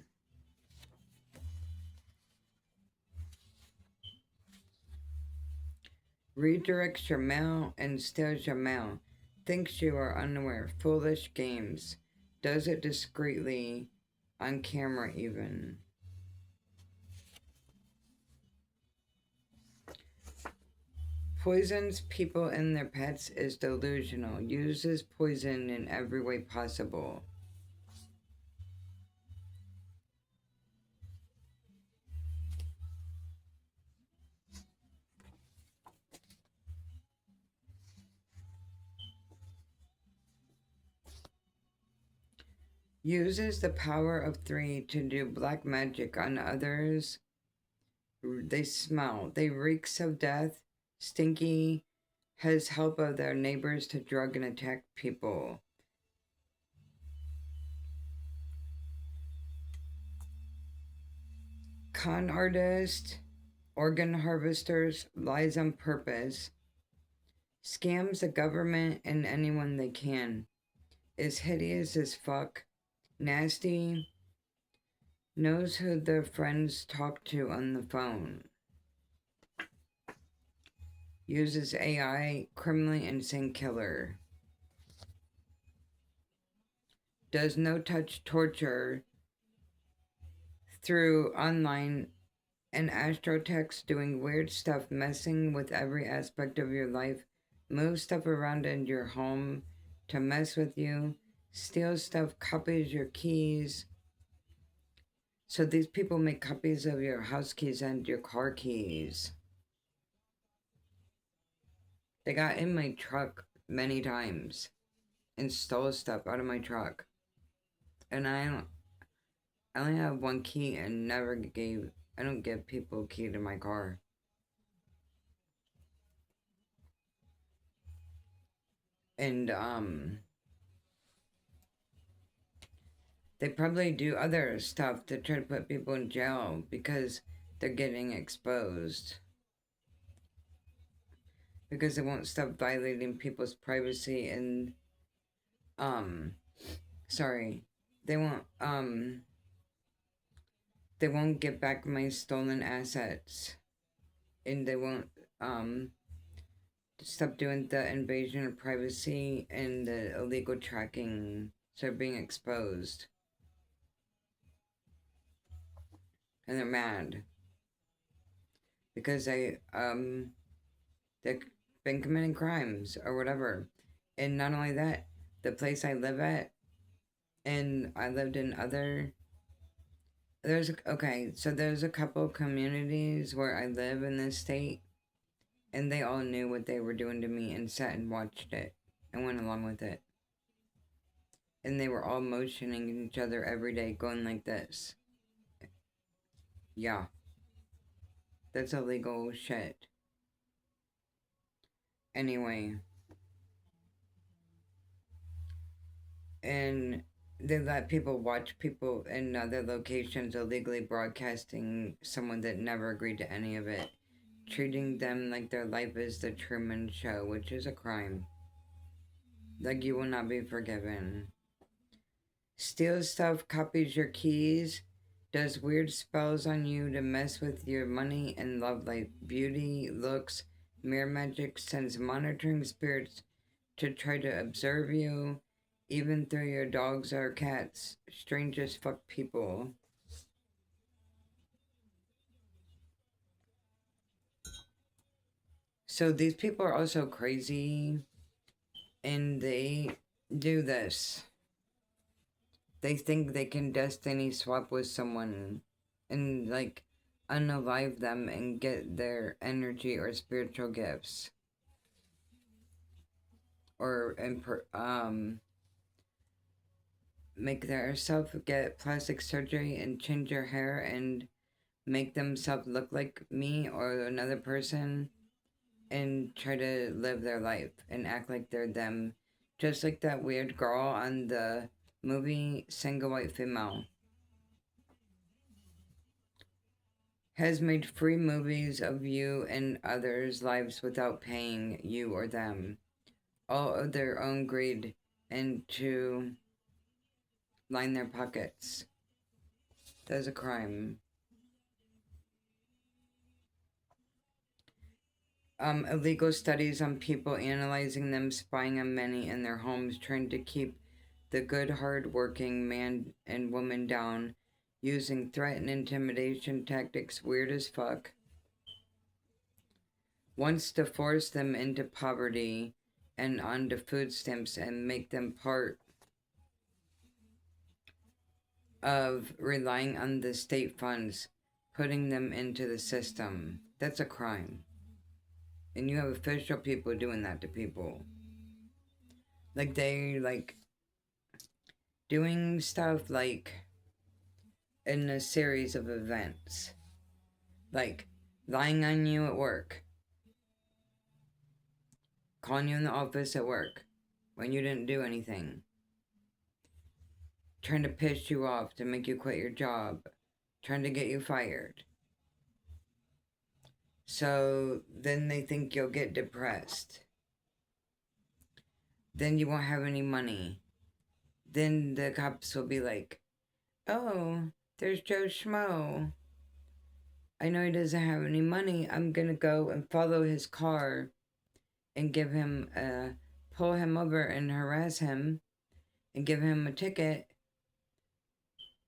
Redirects your mail and steals your mail. Thinks you are unaware. Foolish games. Does it discreetly, on camera even. Poisons people and their pets, is delusional. Uses poison in every way possible. Uses the power of three to do black magic on others. They smell. They reeks of death. Stinky. Has help of their neighbors to drug and attack people. Con artist. Organ harvesters. Lies on purpose. Scams the government and anyone they can. Is hideous as fuck. Nasty. Knows who their friends talk to on the phone. Uses AI, criminally insane killer. Does no touch torture through online and astrotext, doing weird stuff, messing with every aspect of your life, move stuff around in your home to mess with you, steal stuff, copies your keys. So these people make copies of your house keys and your car keys. They got in my truck many times and stole stuff out of my truck. And I only have one key and I don't give people a key to my car. And they probably do other stuff to try to put people in jail because they're getting exposed. Because they won't stop violating people's privacy and um sorry. They won't get back my stolen assets. And they won't stop doing the invasion of privacy and the illegal tracking. So they're being exposed. And they're mad. Because they've been committing crimes or whatever. And not only that, the place I live at, and I lived in other. There's a couple communities where I live in this state, and they all knew what they were doing to me and sat and watched it and went along with it. And they were all motioning each other every day, going like this. Yeah, that's illegal shit. Anyway, and they let people watch people in other locations illegally broadcasting someone that never agreed to any of it, treating them like their life is the Truman Show, which is a crime. Like, you will not be forgiven. Steals stuff, copies your keys, does weird spells on you to mess with your money and love life, beauty, looks, mirror magic, sends monitoring spirits to try to observe you, even through your dogs or cats, strange as fuck people. So these people are also crazy, and they do this. They think they can destiny swap with someone and like unalive them and get their energy or spiritual gifts. Or make their self get plastic surgery and change their hair and make themselves look like me or another person and try to live their life and act like they're them. Just like that weird girl on the movie Single White Female. Has made free movies of you and others' lives without paying you or them. All of their own greed and to line their pockets. That's a crime. Illegal studies on people, analyzing them, spying on many in their homes, trying to keep the good, hard-working man and woman down, using threat and intimidation tactics, weird as fuck. Wants to force them into poverty and onto food stamps and make them part of relying on the state funds, putting them into the system. That's a crime. And you have official people doing that to people. Like, they, like, doing stuff, like, in a series of events. Like, lying on you at work. Calling you in the office at work when you didn't do anything. Trying to piss you off to make you quit your job. Trying to get you fired. So then they think you'll get depressed. Then you won't have any money. Then the cops will be like, oh, there's Joe Schmo. I know he doesn't have any money. I'm gonna go and follow his car and give him pull him over and harass him and give him a ticket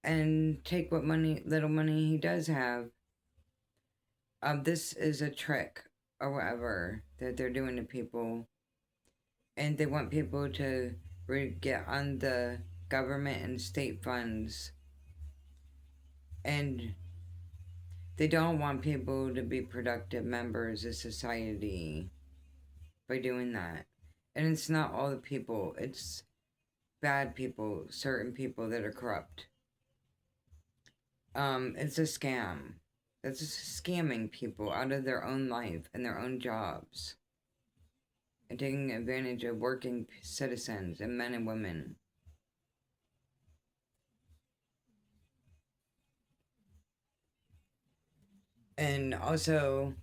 and take what little money he does have. This is a trick or whatever that they're doing to people. And they want people to get on the government and state funds. And they don't want people to be productive members of society by doing that. And it's not all the people, it's bad people, certain people that are corrupt. It's a scam. It's just scamming people out of their own life and their own jobs and taking advantage of working citizens and men and women. And also,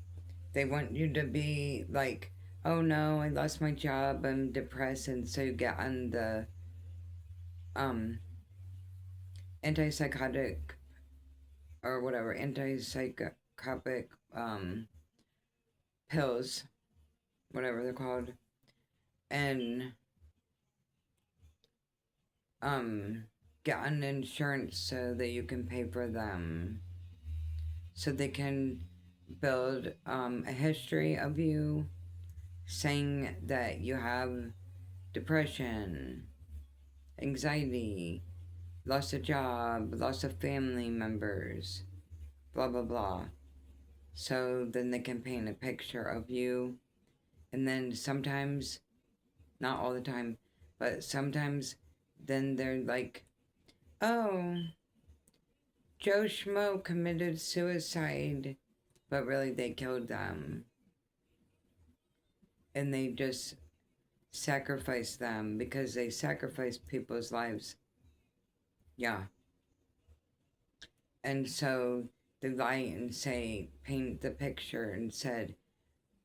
they want you to be like, oh no, I lost my job, I'm depressed, and so you get on the um antipsychotic or whatever, antipsychotic pills, whatever they're called, and um get on insurance so that you can pay for them. So they can build a history of you saying that you have depression, anxiety, lost a job, lost a family members, blah blah blah. So then they can paint a picture of you, and then sometimes, not all the time, but sometimes, then they're like, "Oh, Joe Schmo committed suicide," but really they killed them, and they just sacrificed them because they sacrificed people's lives. Yeah, and so they lie and say, paint the picture and said,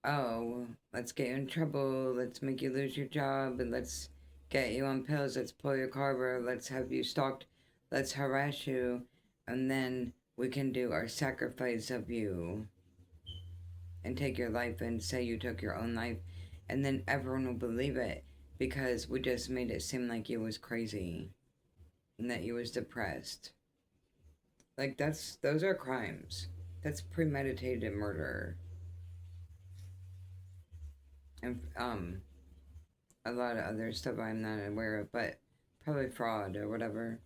oh, let's get you in trouble, let's make you lose your job, and let's get you on pills, let's pull your car over, let's have you stalked, let's harass you, and then we can do our sacrifice of you and take your life and say you took your own life, and then everyone will believe it because we just made it seem like you was crazy and that you was depressed. Like those are crimes. That's premeditated murder. And a lot of other stuff I'm not aware of, but probably fraud or whatever.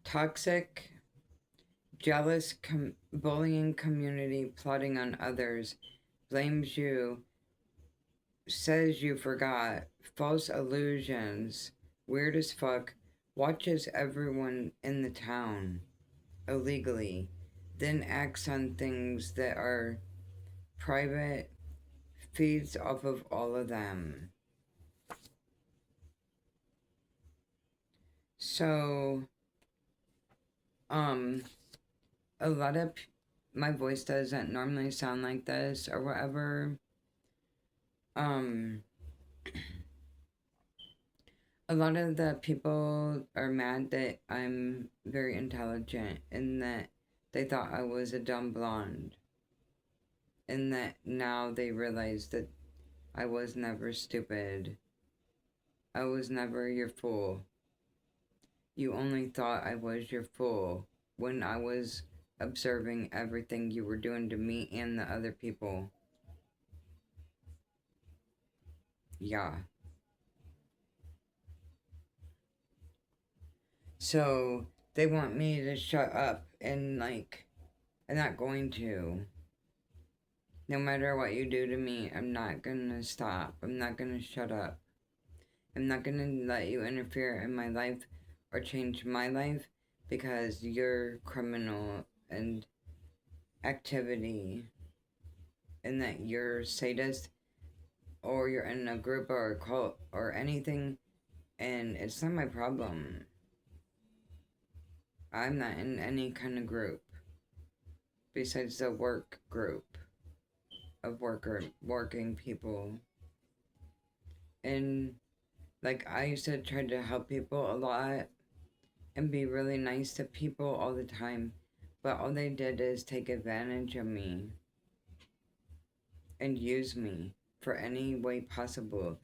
Toxic, jealous, bullying community plotting on others, blames you, says you forgot, false illusions, weird as fuck, watches everyone in the town illegally, then acts on things that are private, feeds off of all of them. So, um, a lot of my voice doesn't normally sound like this or whatever. Um, a lot of the people are mad that I'm very intelligent and that they thought I was a dumb blonde. And that now they realize that I was never stupid. I was never your fool. You only thought I was your fool when I was observing everything you were doing to me and the other people. Yeah. So they want me to shut up and like, I'm not going to. No matter what you do to me, I'm not gonna stop. I'm not gonna shut up. I'm not gonna let you interfere in my life or change my life because you're criminal and activity and that you're sadist or you're in a group or a cult or anything, and it's not my problem. I'm not in any kind of group besides the work group of working people. And like I used to try to help people a lot and be really nice to people all the time, but all they did is take advantage of me and use me for any way possible.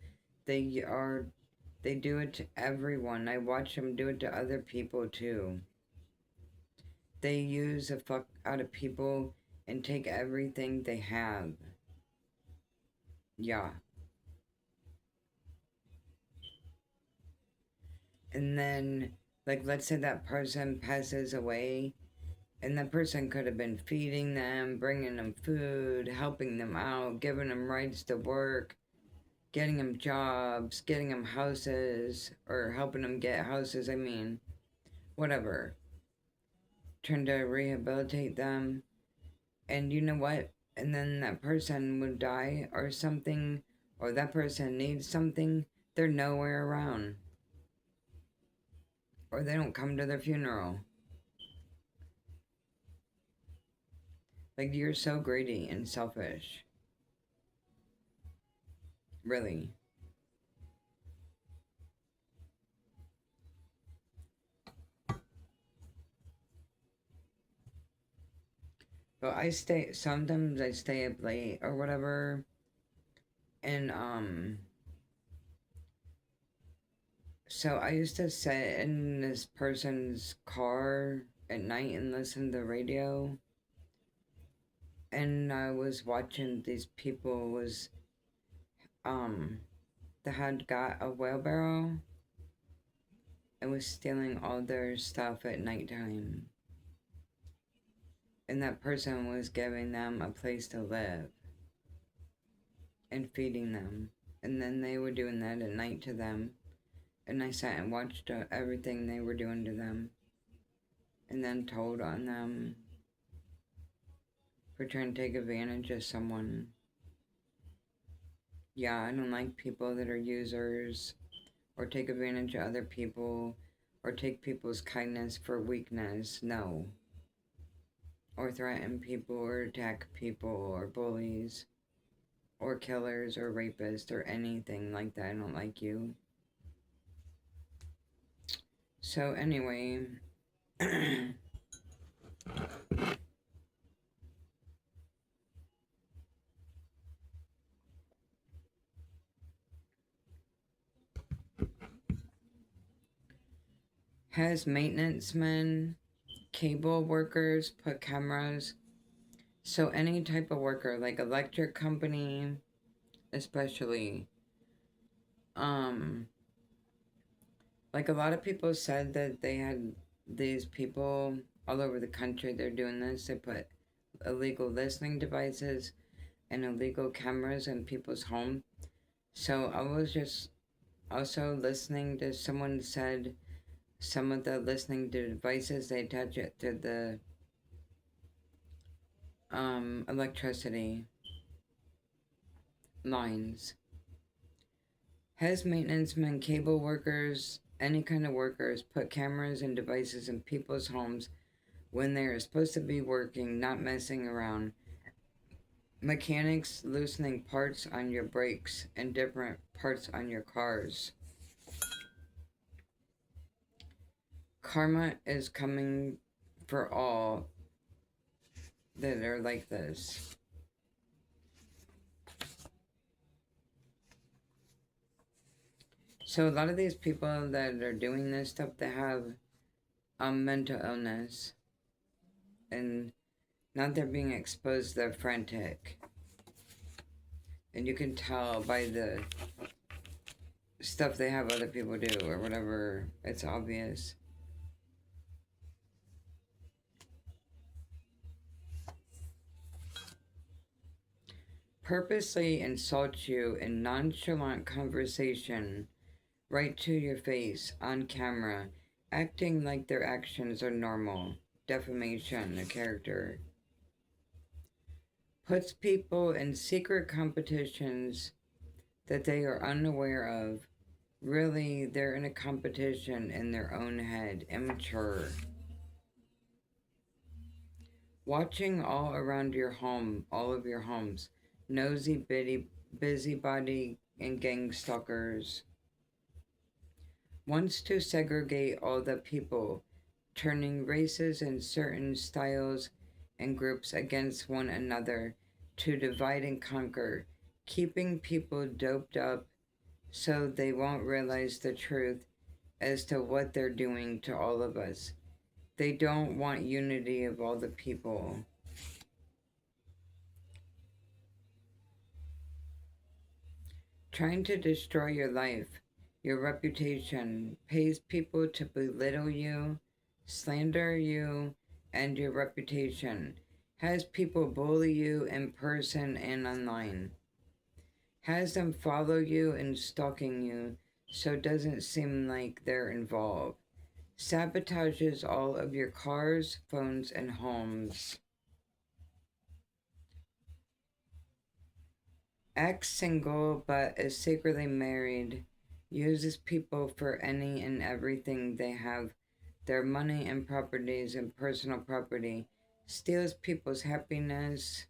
They are they do it to everyone. I watch them do it to other people too. They use the fuck out of people and take everything they have. Yeah. And then, like, let's say that person passes away, and that person could have been feeding them, bringing them food, helping them out, giving them rights to work, getting them jobs, getting them houses, or helping them get houses, I mean, whatever. Trying to rehabilitate them. And you know what? And then that person would die or something, or that person needs something, they're nowhere around. Or they don't come to their funeral. Like, you're so greedy and selfish. Really. But sometimes I stay up late or whatever. And, so I used to sit in this person's car at night and listen to the radio. And I was watching these people um, that had got a wheelbarrow and was stealing all their stuff at nighttime. And that person was giving them a place to live and feeding them. And then they were doing that at night to them. And I sat and watched everything they were doing to them. And then told on them for trying to take advantage of someone. Yeah, I don't like people that are users or take advantage of other people or take people's kindness for weakness. No. Or threaten people or attack people or bullies or killers or rapists or anything like that. I don't like you. So, anyway, has maintenance men, cable workers put cameras. So, any type of worker, like electric company, especially, um, like a lot of people said that they had these people all over the country, they're doing this. They put illegal listening devices and illegal cameras in people's home. So I was just also listening to someone said some of the listening devices they attach it to the electricity lines. Has maintenance men, cable workers, any kind of workers put cameras and devices in people's homes when they are supposed to be working, not messing around. Mechanics loosening parts on your brakes and different parts on your cars. Karma is coming for all that are like this. So a lot of these people that are doing this stuff, they have mental illness, and now they're being exposed. They're frantic, and you can tell by the stuff they have other people do or whatever. It's obvious. Purposely insult you in nonchalant conversation right to your face on camera, acting like their actions are normal. Defamation of character. Puts people in secret competitions that they are unaware of. Really, they're in a competition in their own head. Immature. Watching all around your home, all of your homes. Nosy, busybody, and gang stalkers. Wants to segregate all the people, turning races and certain styles and groups against one another to divide and conquer, keeping people doped up so they won't realize the truth as to what they're doing to all of us. They don't want unity of all the people. trying to destroy your life, your reputation, pays people to belittle you, slander you, and your reputation, has people bully you in person and online, has them follow you and stalking you so it doesn't seem like they're involved, sabotages all of your cars, phones, and homes. Ex single but is secretly married, uses people for any and everything they have, their money and properties and personal property, steals people's happiness,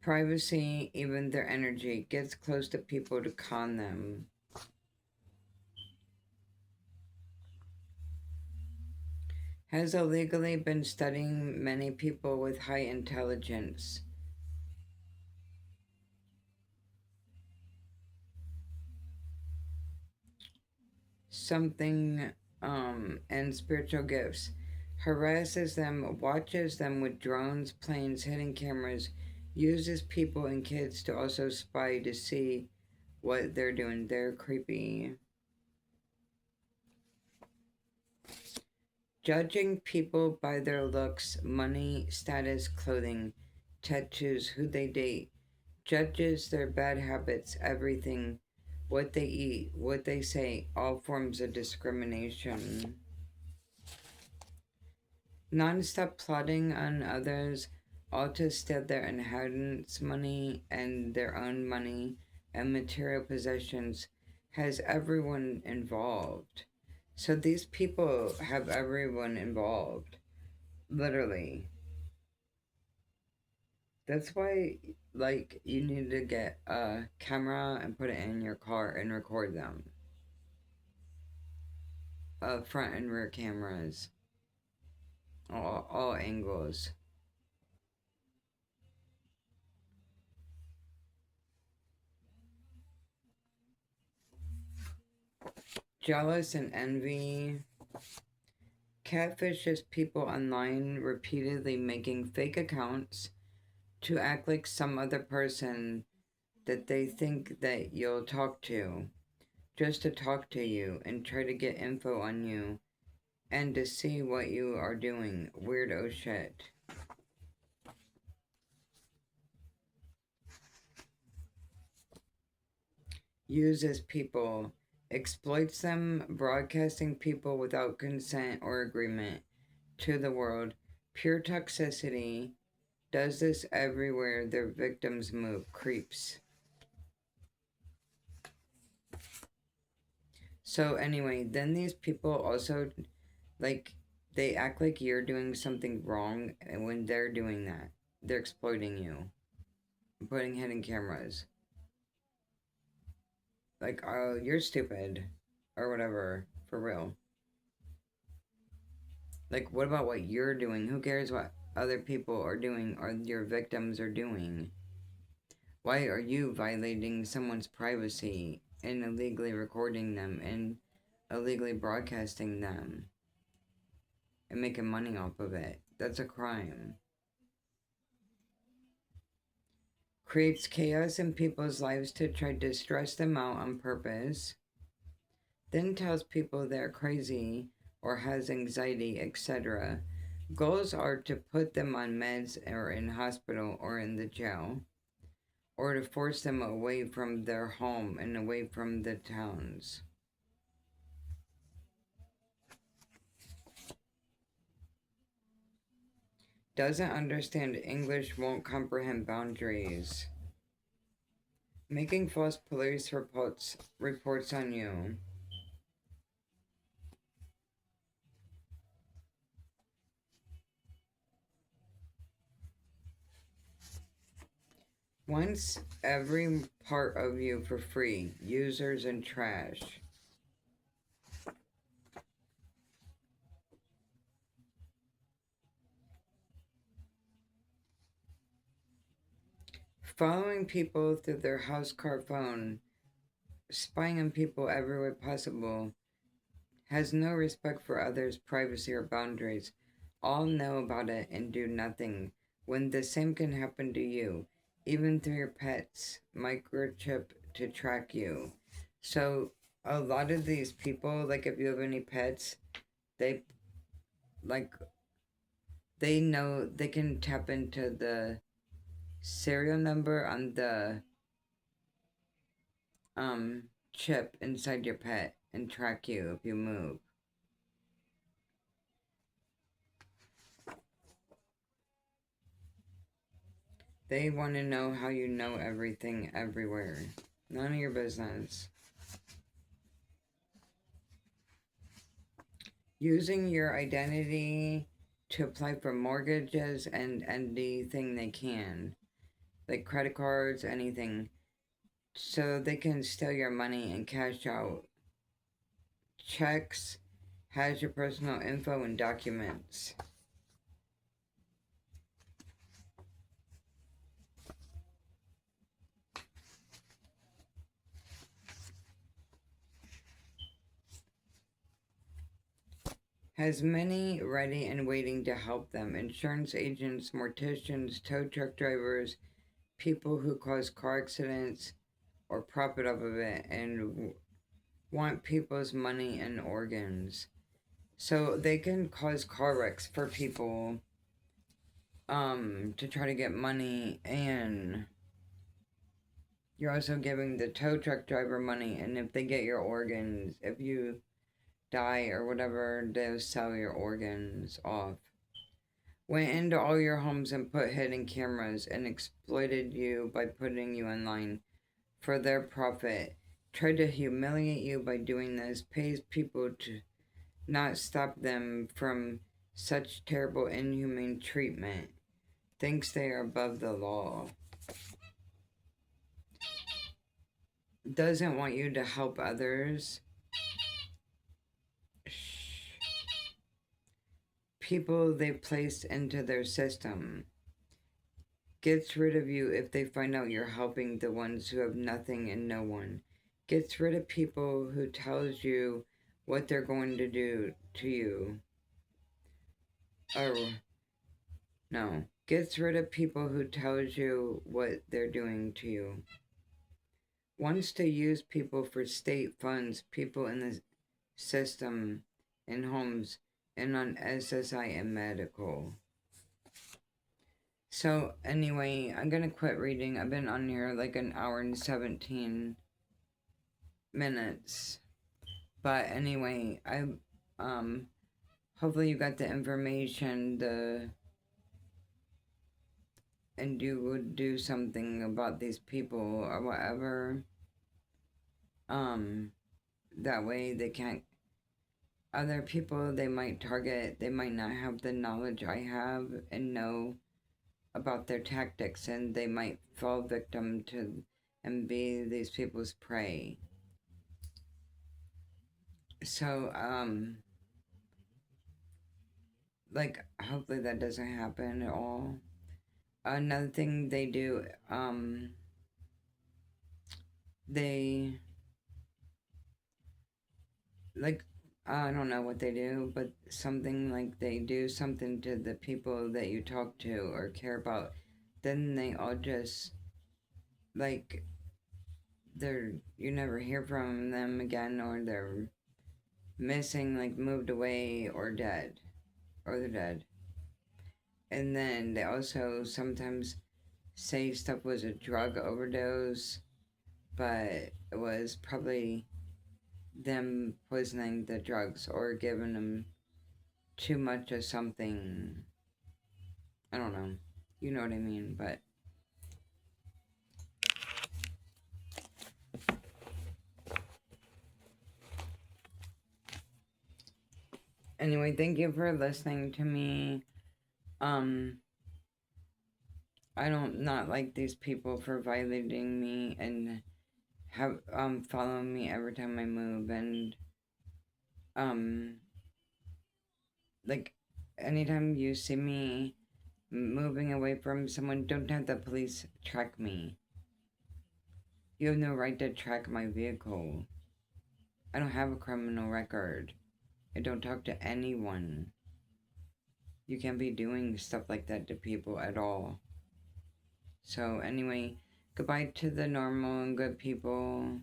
privacy, even their energy, gets close to people to con them. Has illegally been studying many people with high intelligence. Something and spiritual gifts, harasses them, watches them with drones, planes, hidden cameras, uses people and kids to also spy to see what they're doing. They're creepy. Judging people by their looks, money, status, clothing, tattoos, who they date, judges their bad habits, everything, what they eat, what they say, all forms of discrimination. Non-stop plotting on others, all to steal their inheritance money and their own money and material possessions, has everyone involved. So these people have everyone involved, literally. That's why, like, you need to get a camera and put it in your car and record them. Front and rear cameras, all angles. Jealous and envy catfishes people online, repeatedly making fake accounts to act like some other person that they think that you'll talk to, just to talk to you and try to get info on you and to see what you are doing. Weirdo shit. Uses people, exploits them, broadcasting people without consent or agreement to the world. Pure toxicity. Does this everywhere their victims move. Creeps. So anyway, then these people also, like, they act like you're doing something wrong, and when they're doing that, they're exploiting you, putting hidden cameras. Like, oh, you're stupid, or whatever, for real. Like, what about what you're doing? Who cares what other people are doing or your victims are doing? Why are you violating someone's privacy and illegally recording them and illegally broadcasting them and making money off of it? That's a crime. Creates chaos in people's lives to try to stress them out on purpose. Then tells people they're crazy or has anxiety, etc. Goals are to put them on meds or in hospital or in the jail, or to force them away from their home and away from the towns. Doesn't understand English, won't comprehend boundaries. Making false police reports on you. Wants every part of you for free. Users and trash. Following people through their house, car, phone. Spying on people every way possible. Has no respect for others' privacy or boundaries. All know about it and do nothing. when the same can happen to you, even through your pets, microchip to track you. So a lot of these people, like if you have any pets, they like they know they can tap into the serial number on the chip inside your pet and track you if you move. They want to know how you know everything everywhere. None of your business. Using your identity to apply for mortgages and anything they can, like credit cards, anything, so they can steal your money and cash out checks, has your personal info and documents. Has many ready and waiting to help them: insurance agents, morticians, tow truck drivers, people who cause car accidents or profit off of it and want people's money and organs. So they can cause car wrecks for people to try to get money, and you're also giving the tow truck driver money, and if they get your organs, if you die or whatever, they'll sell your organs off. Went into all your homes and put hidden cameras and exploited you by putting you online for their profit. Tried to humiliate you by doing this, pays people to not stop them from such terrible, inhumane treatment. Thinks they are above the law. Doesn't want you to help others. People they placed into their system. Gets rid of you if they find out you're helping the ones who have nothing and no one. Gets rid of people who tells you what they're going to do to you. Or no. Gets rid of people who tells you what they're doing to you. Wants to use people for state funds, people in the system, in homes, and on SSI and medical. So anyway, I'm gonna quit reading. I've been on here like an hour and 17 minutes. But anyway, I hopefully you got the information and you would do something about these people or whatever. That way they can't other people they might target, they might not have the knowledge I have and know about their tactics, and they might fall victim to and be these people's prey. So, like, hopefully that doesn't happen at all. Another thing they do, they, like, I don't know what they do, but something like they do something to the people that you talk to or care about, then they all just, like, you never hear from them again, or they're missing, like moved away or dead, or they're dead. And then they also sometimes say stuff was a drug overdose, but it was probably them poisoning the drugs or giving them too much of something. I don't know. You know what I mean, but anyway, thank you for listening to me. Um, I don't not like these people for violating me and have following me every time I move, and um like anytime you see me moving away from someone, don't have the police track me. You have no right to track my vehicle. I don't have a criminal record. I don't talk to anyone. You can't be doing stuff like that to people at all. So, anyway, goodbye to the normal and good people.